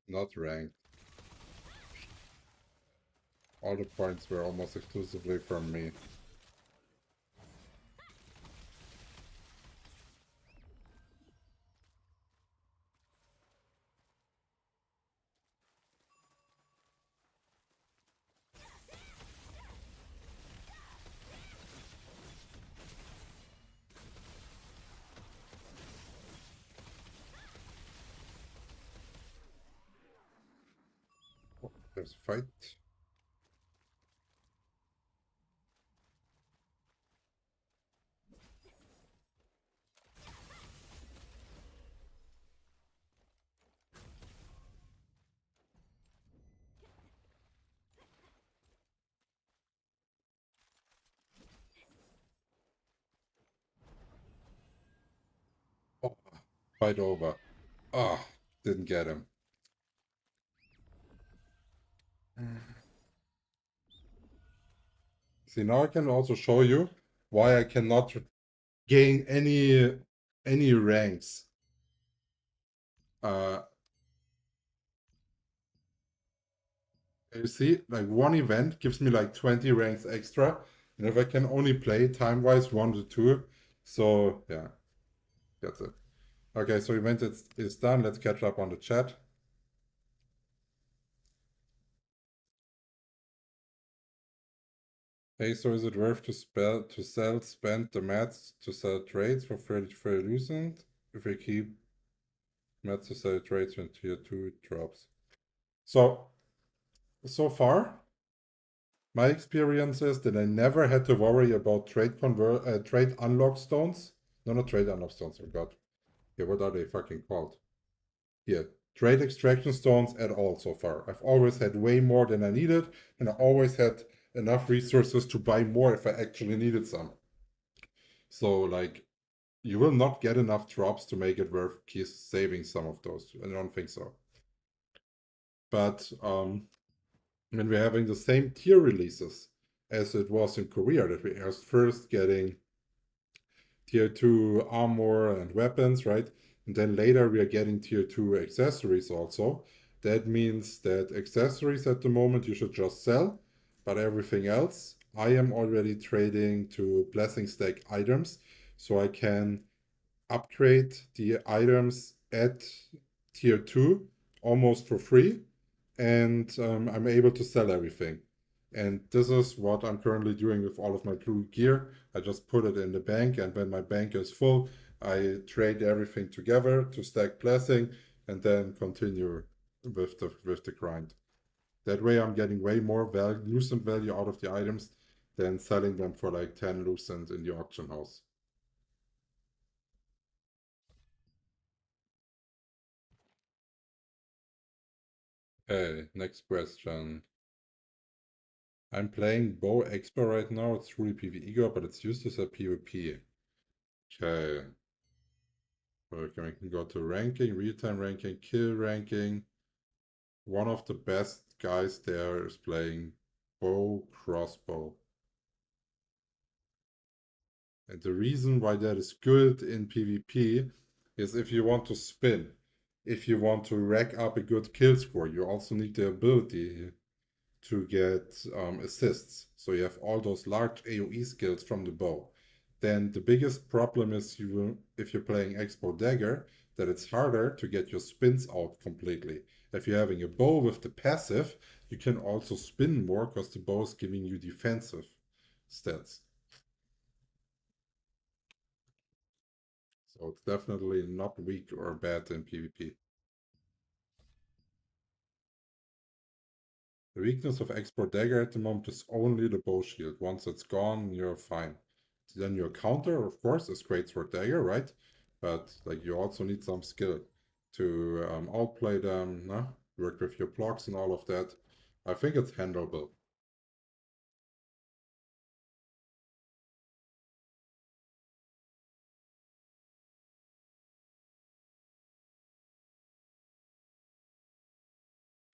Not ranked. All the points were almost exclusively from me. Oh, there's a fight. Oh, fight over. Ah, didn't get him. See, now I can also show you why I cannot gain any ranks. You see, like one event gives me like 20 ranks extra, and if I can only play time-wise 1 to 2, so yeah, that's it. Okay, so event is done. Let's catch up on the chat. Hey, so is it worth to spend the mats to sell trades for 33 lucent if we keep mats to sell trades when tier 2 drops? So far, my experience is that I never had to worry about trade unlock stones. No, not trade unlock stones, oh god. Yeah, what are they fucking called? Yeah, trade extraction stones at all so far. I've always had way more than I needed, and I always had enough resources to buy more if I actually needed some. So, like, you will not get enough drops to make it worth saving some of those. I don't think so. But when we're having the same tier releases as it was in Korea, that we are first getting tier 2 armor and weapons, right? And then later we are getting tier 2 accessories also. That means that accessories at the moment you should just sell, but everything else I am already trading to blessing stack items, so I can upgrade the items at tier 2 almost for free, and I'm able to sell everything. And this is what I'm currently doing with all of my blue gear. I just put it in the bank, and when my bank is full, I trade everything together to stack blessing and then continue with the grind. That way I'm getting way more lucent value out of the items than selling them for like 10 lucent in the auction house. Okay, next question. I'm playing Bow Expo right now. It's truly PvE go, but it's used as a PvP. Okay. Okay, we can go to ranking, real-time ranking, kill ranking. One of the best guys there is playing Bow Crossbow. And the reason why that is good in PvP is if you want to spin, if you want to rack up a good kill score, you also need the ability to get assists. So you have all those large AoE skills from the bow. Then the biggest problem is if you're playing Crossbow Dagger, that it's harder to get your spins out completely. If you're having a bow with the passive, you can also spin more because the bow is giving you defensive stats. So it's definitely not weak or bad in PvP. The weakness of Export Dagger at the moment is only the bow shield. Once it's gone, you're fine. Then your counter, of course, is Great Sword Dagger, right? But like you also need some skill to outplay them, no? Work with your blocks and all of that. I think it's handleable.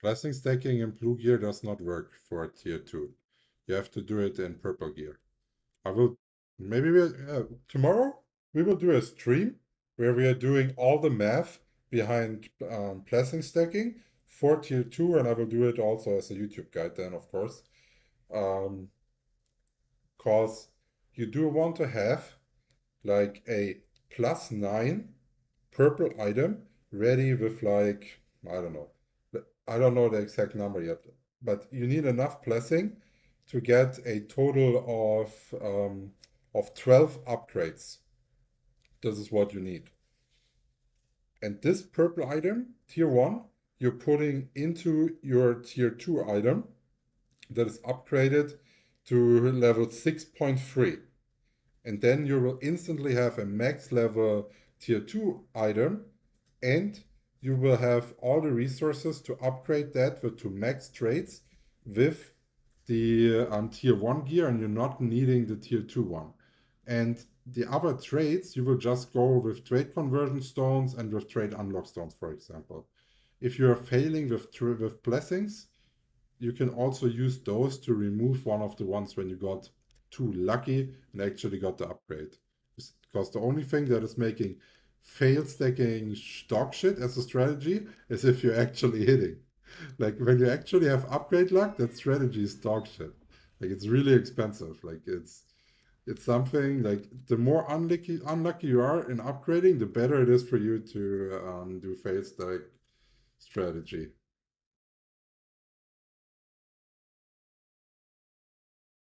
Blessing stacking in blue gear does not work for tier 2. You have to do it in purple gear. I will maybe tomorrow we will do a stream where we are doing all the math behind blessing stacking for tier 2, and I will do it also as a YouTube guide then, of course. Um, Cause you do want to have like a +9 purple item ready with like, I don't know. I don't know the exact number yet, but you need enough blessing to get a total of 12 upgrades. This is what you need. And this purple item, tier 1, you're putting into your tier 2 item that is upgraded to level 6.3. And then you will instantly have a max level tier 2 item, and you will have all the resources to upgrade that to max traits with the tier 1 gear, and you're not needing the tier 2 one. And the other traits, you will just go with trade conversion stones and with trade unlock stones, for example. If you're failing with blessings, you can also use those to remove one of the ones when you got too lucky and actually got the upgrade. Because the only thing that is making fail stacking dog shit as a strategy is if you're actually hitting. Like when you actually have upgrade luck, that strategy is dog shit. Like it's really expensive. Like it's something like the more unlucky you are in upgrading, the better it is for you to do fail stack strategy.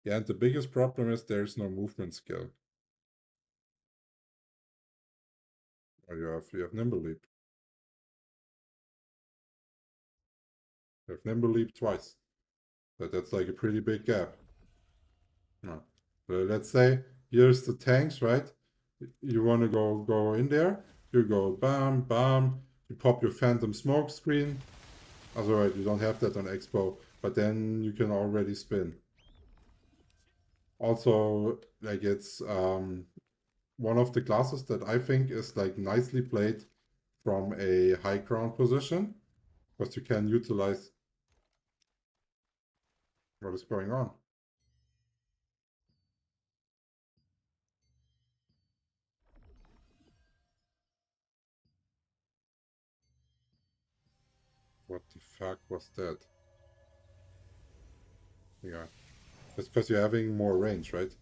Yeah, and the biggest problem is there's no movement skill. Or you have nimble leap. You have nimble leap twice. But that's like a pretty big gap. No. But let's say here's the tanks, right? You want to go in there. You go bam bam. You pop your phantom smoke screen. Otherwise, you don't have that on Expo, but then you can already spin. Also, like it's one of the classes that I think is like nicely played from a high ground position, because you can utilize what is going on. What the fuck was that? Yeah, that's because you're having more range, right?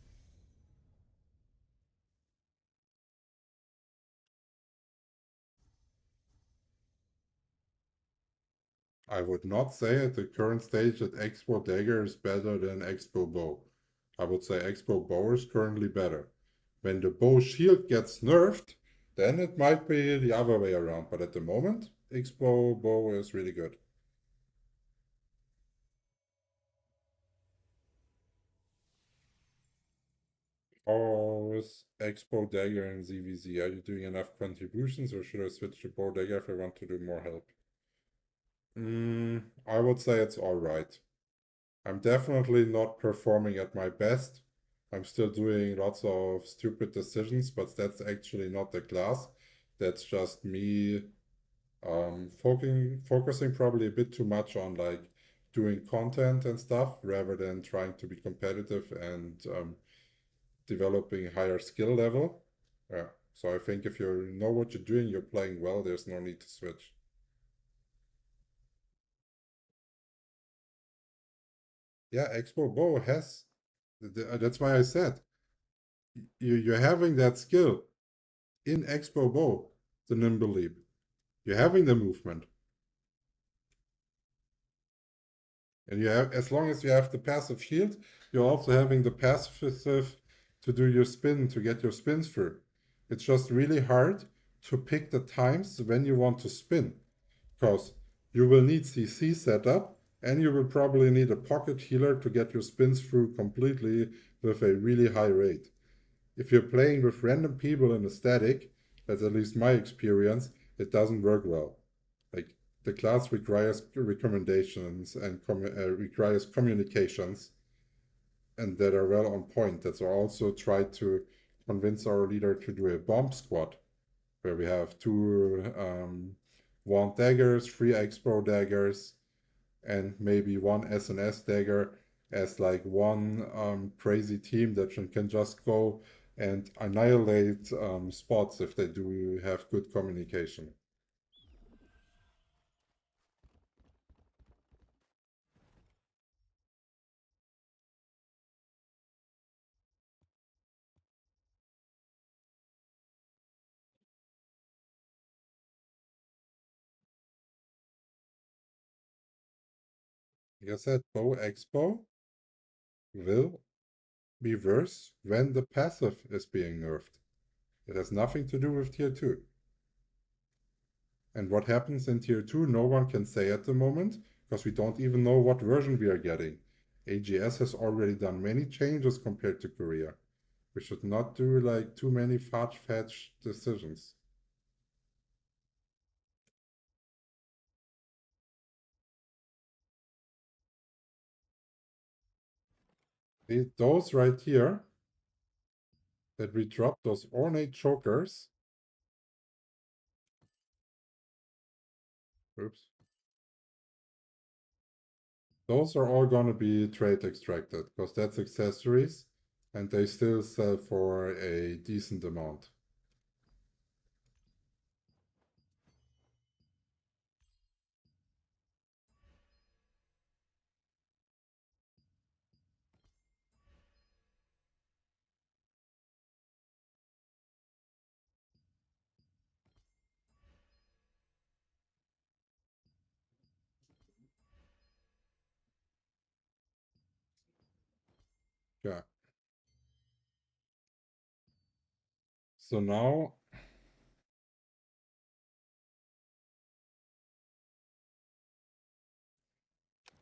I would not say at the current stage that Expo Dagger is better than Expo Bow. I would say Expo Bow is currently better. When the bow shield gets nerfed, then it might be the other way around. But at the moment, Expo Bow is really good. How is Expo Dagger and ZVZ? Are you doing enough contributions or should I switch to Bow Dagger if I want to do more help? I would say it's alright. I'm definitely not performing at my best. I'm still doing lots of stupid decisions, but that's actually not the class. That's just me focusing probably a bit too much on like doing content and stuff rather than trying to be competitive and developing higher skill level. Yeah. So I think if you know what you're doing, you're playing well, there's no need to switch. Yeah, Expo Bow has. That's why I said you're having that skill in Expo Bow, the Nimble Leap. You're having the movement. And you have, as long as you have the passive shield, you're also having the passive to do your spin, to get your spins through. It's just really hard to pick the times when you want to spin, because you will need CC setup, and you will probably need a pocket healer to get your spins through completely with a really high rate. If you're playing with random people in a static, that's at least my experience, it doesn't work well. Like, the class requires recommendations and requires communications, and that are well on point. That's why I also tried to convince our leader to do a bomb squad, where we have two wand daggers, three Crossbow daggers, and maybe one SNS dagger as like one crazy team that can just go and annihilate spots if they do have good communication. Like I said, Bow Expo will be worse when the passive is being nerfed. It has nothing to do with tier 2. And what happens in tier 2, no one can say at the moment, because we don't even know what version we are getting. AGS has already done many changes compared to Korea. We should not do like too many fetch decisions. Those right here that we dropped, those ornate chokers. Oops. Those are all gonna be trade extracted because that's accessories and they still sell for a decent amount. Yeah. So now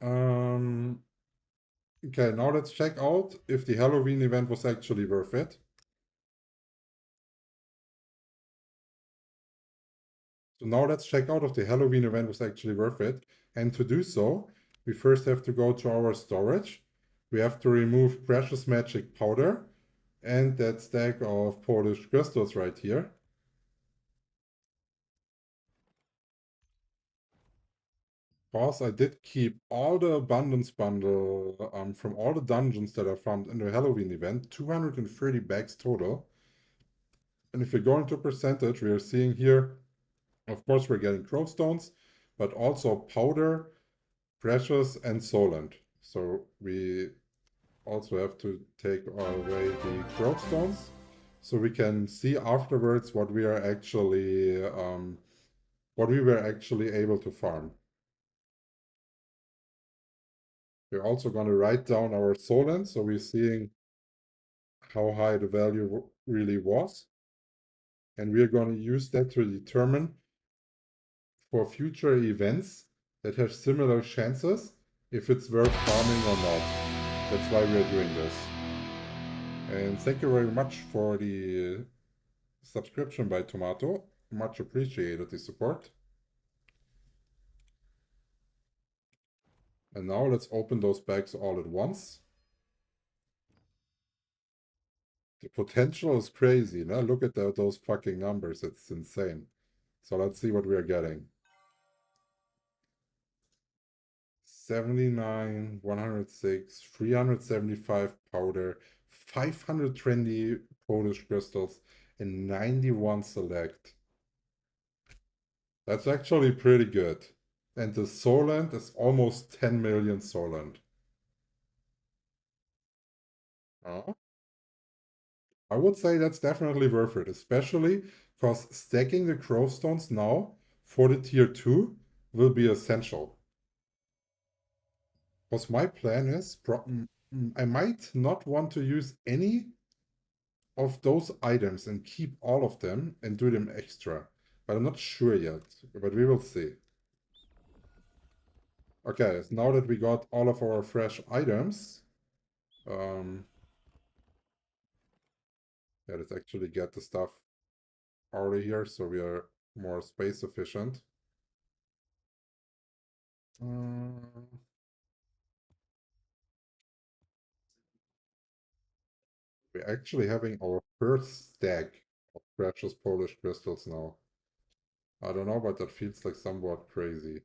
um okay, now let's check out if the Halloween event was actually worth it. So now let's check out if the Halloween event was actually worth it. And to do so, we first have to go to our storage. We have to remove precious magic powder and that stack of Polish crystals right here. Because I did keep all the abundance bundle from all the dungeons that I found in the Halloween event, 230 bags total. And if we go into percentage, we are seeing here, of course, we're getting crow stones, but also powder, precious, and solant. So we also have to take away the crow stones, so we can see afterwards what we are actually what we were actually able to farm. We're also going to write down our solant, so we're seeing how high the value really was. And we're going to use that to determine for future events that have similar chances if it's worth farming or not. That's why we're doing this. And thank you very much for the subscription by Tomato. Much appreciated the support. And now let's open those bags all at once. The potential is crazy. Now look at those fucking numbers. It's insane. So let's see what we are getting. 79, 106, 375 powder, 520 Polish crystals and 91 select. That's actually pretty good. And the Soland is almost 10 million Soland. Oh. I would say that's definitely worth it, especially because stacking the Crowstones now for the tier 2 will be essential. Because my plan is, I might not want to use any of those items and keep all of them and do them extra. But I'm not sure yet, but we will see. Okay, so now that we got all of our fresh items, yeah, let's actually get the stuff out of here so we are more space efficient. We're actually having our first stack of precious Polish crystals now. I don't know, but that feels like somewhat crazy.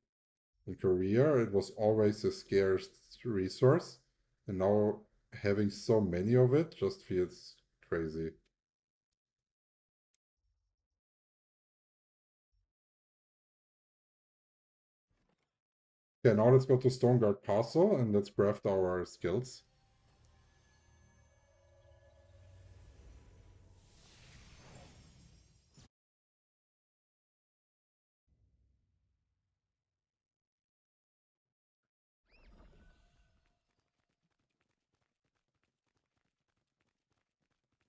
In Korea, it was always a scarce resource, and now having so many of it just feels crazy. Okay, now let's go to Stoneguard Castle and let's craft our skills.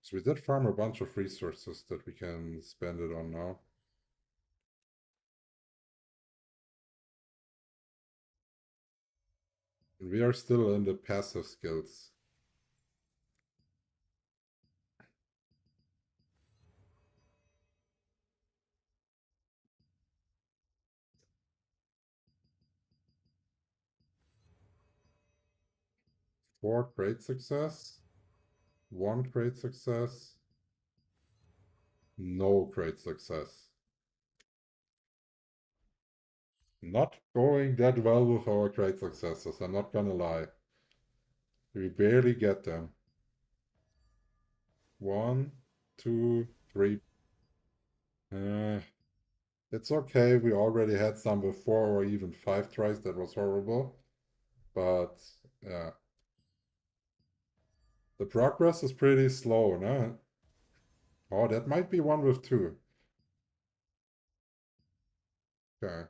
So we did farm a bunch of resources that we can spend it on now. And we are still in the passive skills. Four great success, one great success, no great success. Not going that well with our great successes, I'm not gonna lie. We barely get them. One, two, three. It's okay, we already had some with 4 or even 5 tries, that was horrible. But, yeah. The progress is pretty slow, no? Oh, that might be one with 2. Okay.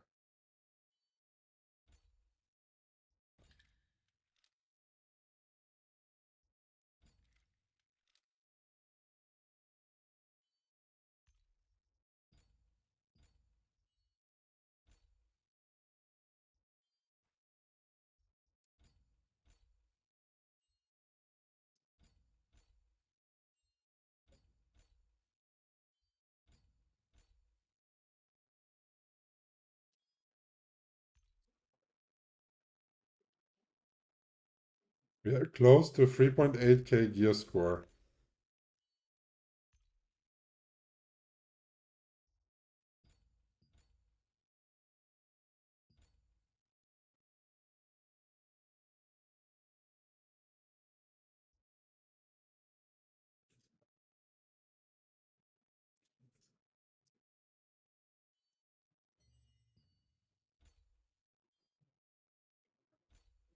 We are close to 3.8k gear score.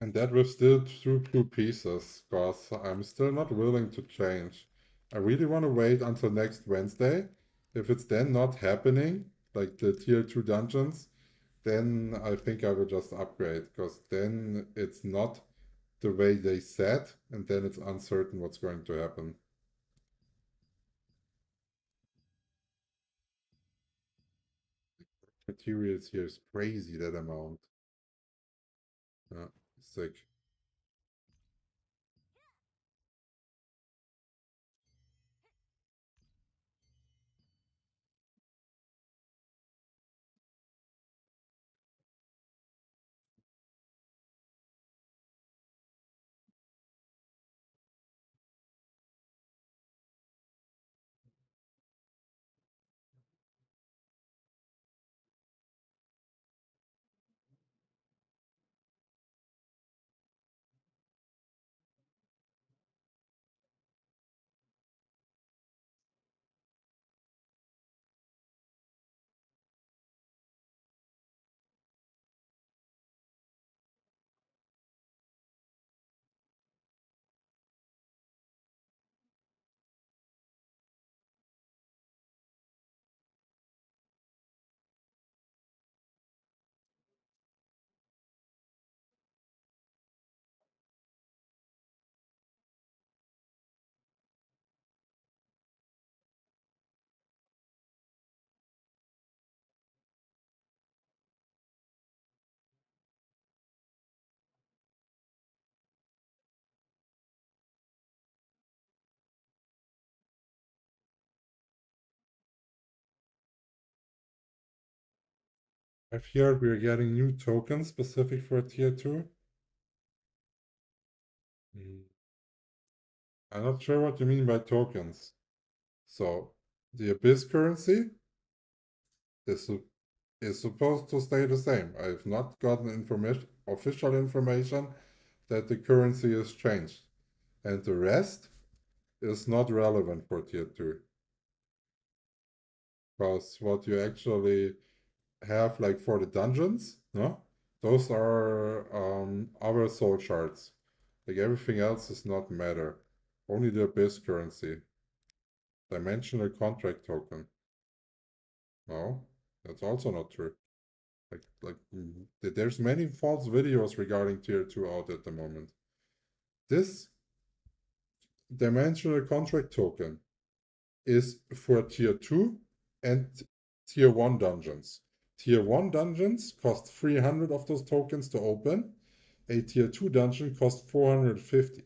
And that with still 2 pieces, because I'm still not willing to change. I really want to wait until next Wednesday. If it's then not happening, like the tier 2 dungeons, then I think I will just upgrade, because then it's not the way they said, and then it's uncertain what's going to happen. Materials here is crazy, that amount. Yeah, sick. I've heard we're getting new tokens specific for tier 2. I'm not sure what you mean by tokens. So, the Abyss currency is, is supposed to stay the same. I've not gotten official information that the currency is changed. And the rest is not relevant for tier 2. Because what you actually have, like for the dungeons, no? Those are other soul shards. Like everything else does not matter. Only the Abyss currency. Dimensional contract token. No, that's also not true. There's many false videos regarding tier 2 out at the moment. This dimensional contract token is for tier 2 and tier 1 dungeons. Tier 1 dungeons cost 300 of those tokens to open. A tier 2 dungeon costs 450.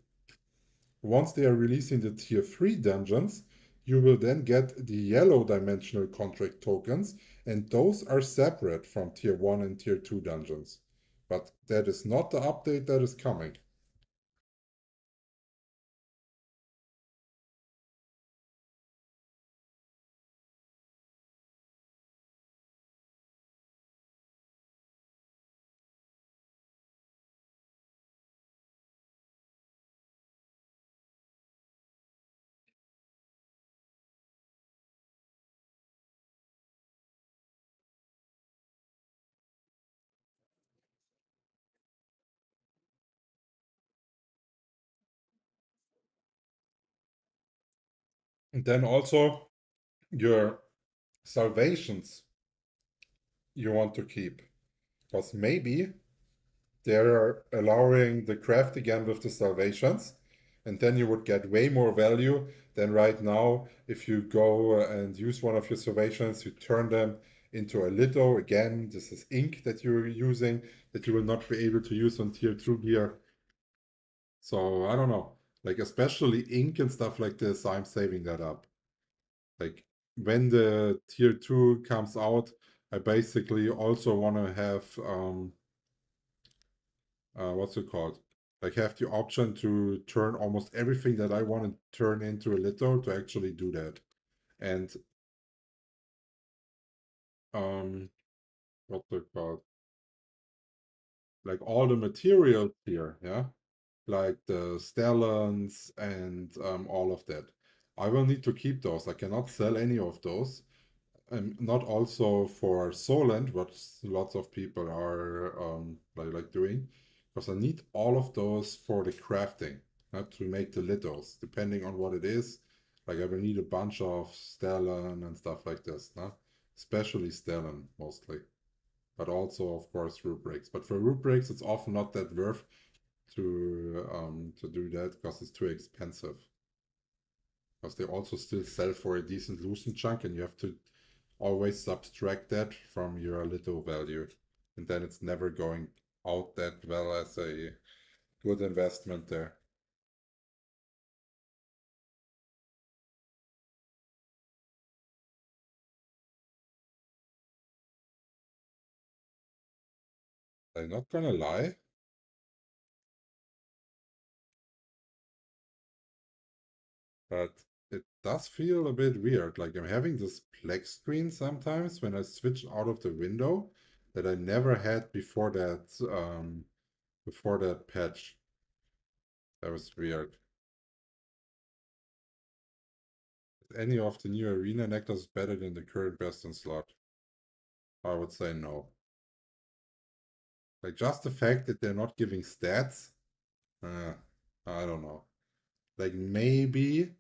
Once they are releasing the tier 3 dungeons, you will then get the yellow dimensional contract tokens, and those are separate from tier 1 and tier 2 dungeons. But that is not the update that is coming. And then also your salvations you want to keep. Because maybe they're allowing the craft again with the salvations, and then you would get way more value than right now if you go and use one of your salvations, you turn them into a litho. Again, this is ink that you're using that you will not be able to use on tier 2 gear. So I don't know. Like especially ink and stuff like this, I'm saving that up. Like when the tier 2 comes out, I basically also want to have what's it called? Like have the option to turn almost everything that I want to turn into a litho to actually do that. And what's it called? Like all the materials here, yeah, like the stellans and all of that. I will need to keep those. I cannot sell any of those. Not also for Solent, what lots of people are like doing, because I need all of those for the crafting, to make the lithos, depending on what it is. Like I will need a bunch of Stellan and stuff like this, especially Stellan mostly, but also of course rubrics. But for rubrics, it's often not that worth to do that because it's too expensive. Because they also still sell for a decent loosened chunk, and you have to always subtract that from your little value, and then it's never going out that well as a good investment there. I'm not gonna lie, but it does feel a bit weird. Like I'm having this black screen sometimes when I switch out of the window that I never had before that patch. That was weird. Any of the new arena necklaces better than the current best in slot? I would say no. Like just the fact that they're not giving stats, uh, I don't know. Like maybe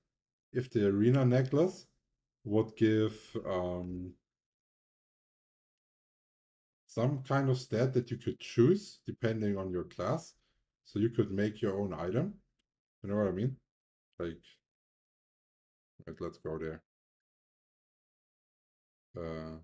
if the arena necklace would give some kind of stat that you could choose depending on your class, so you could make your own item. You know what I mean? Like, let's go there. Uh,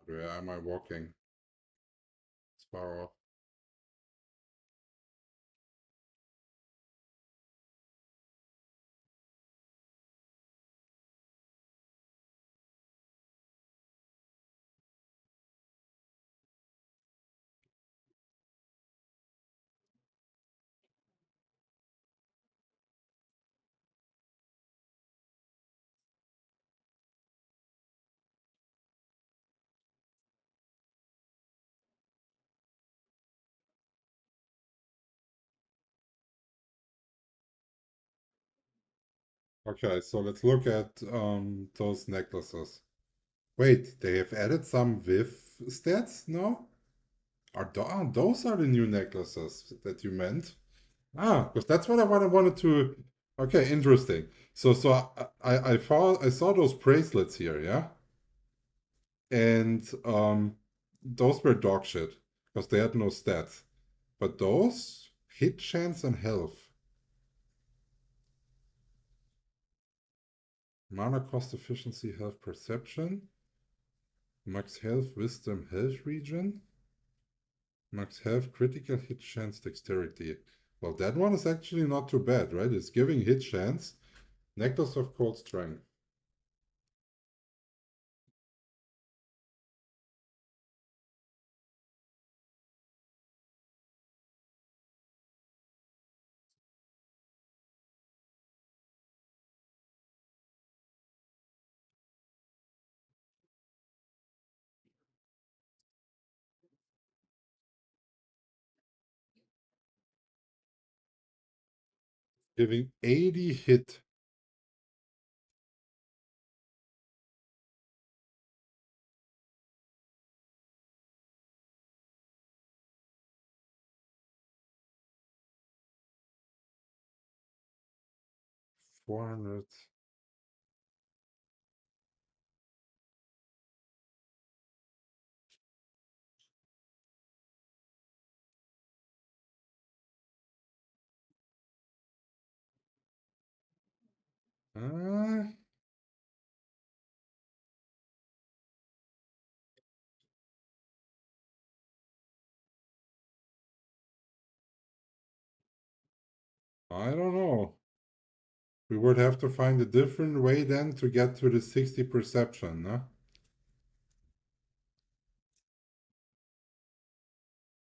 Where am I walking? It's far off. Okay, so let's look at those necklaces. Wait, they have added some with stats now? Those are the new necklaces that you meant? Ah, because that's what I wanted to. Okay, interesting. So I saw those bracelets here, yeah, and those were dog shit because they had no stats. But those hit chance and health, mana cost, efficiency, health, perception, max health, wisdom, health region, max health, critical hit chance, dexterity. Well, that one is actually not too bad, right? It's giving hit chance, necklace of cold strength. Giving 80 hit. $400. Uh, I don't know. We would have to find a different way then to get to the 60 perception, huh?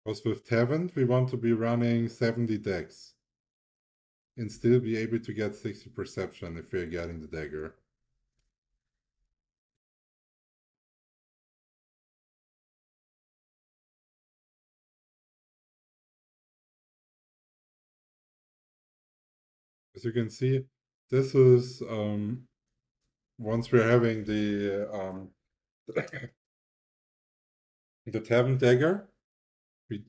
Because with Tevent, we want to be running 70 decks and still be able to get 60 perception if we're getting the dagger. As you can see, this is once we're having the Tevent dagger, we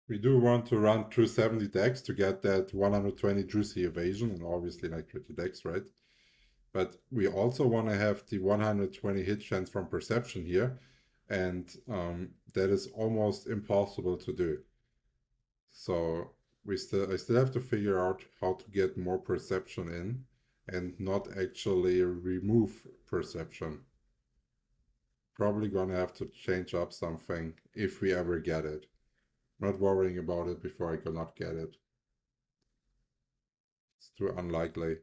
we do want to run through 70 decks to get that 120 juicy evasion and obviously like 30 decks, right? But we also want to have the 120 hit chance from perception here, and that is almost impossible to do. So I still have to figure out how to get more perception in and not actually remove perception. Probably gonna have to change up something if we ever get it. Not worrying about it before I cannot get it. It's too unlikely.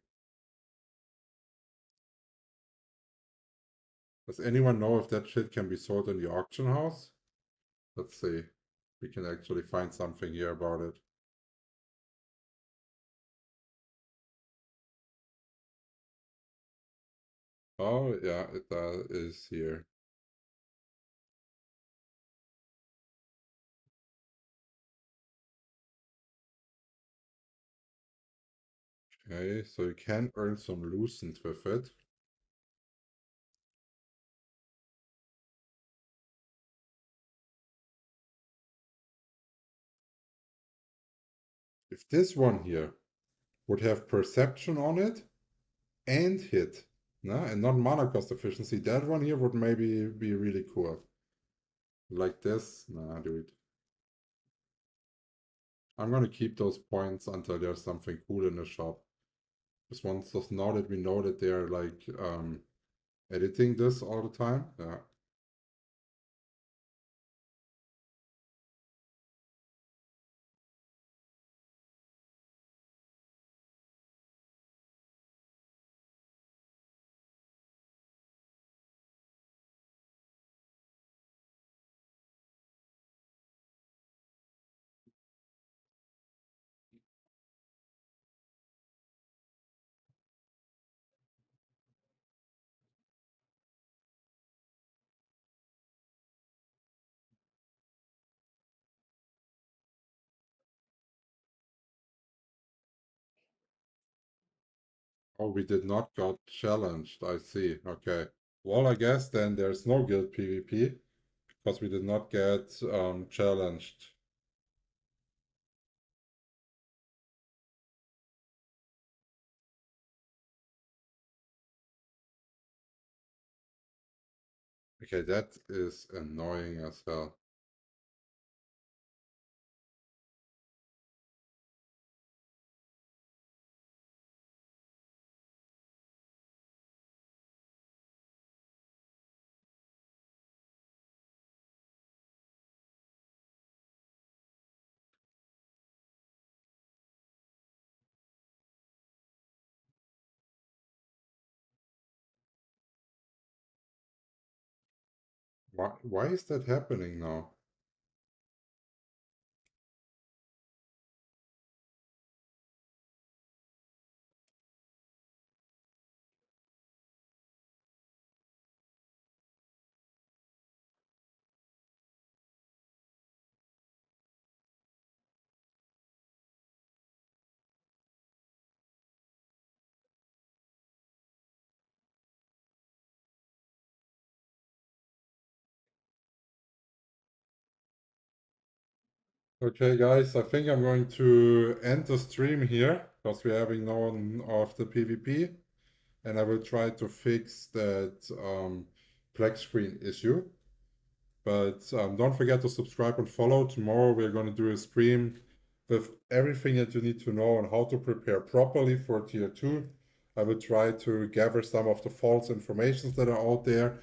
Does anyone know if that shit can be sold in the auction house? Let's see. We can actually find something here about it. Oh, yeah, it is here. Okay, so you can earn some lucent with it. If this one here would have perception on it and hit, no, and not mana cost efficiency, that one here would maybe be really cool. Like this, nah, dude. I'm gonna keep those points until there's something cool in the shop. Just now that we know that they're like editing this all the time. Yeah. Oh, we did not got challenged. I see. Okay. Well, I guess then there's no guild PvP because we did not get challenged. Okay, that is annoying as hell. Why is that happening now? Okay, guys, I think I'm going to end the stream here because we're having none of the PvP, and I will try to fix that black screen issue. But don't forget to subscribe and follow. Tomorrow we're going to do a stream with everything that you need to know on how to prepare properly for tier 2. I will try to gather some of the false informations that are out there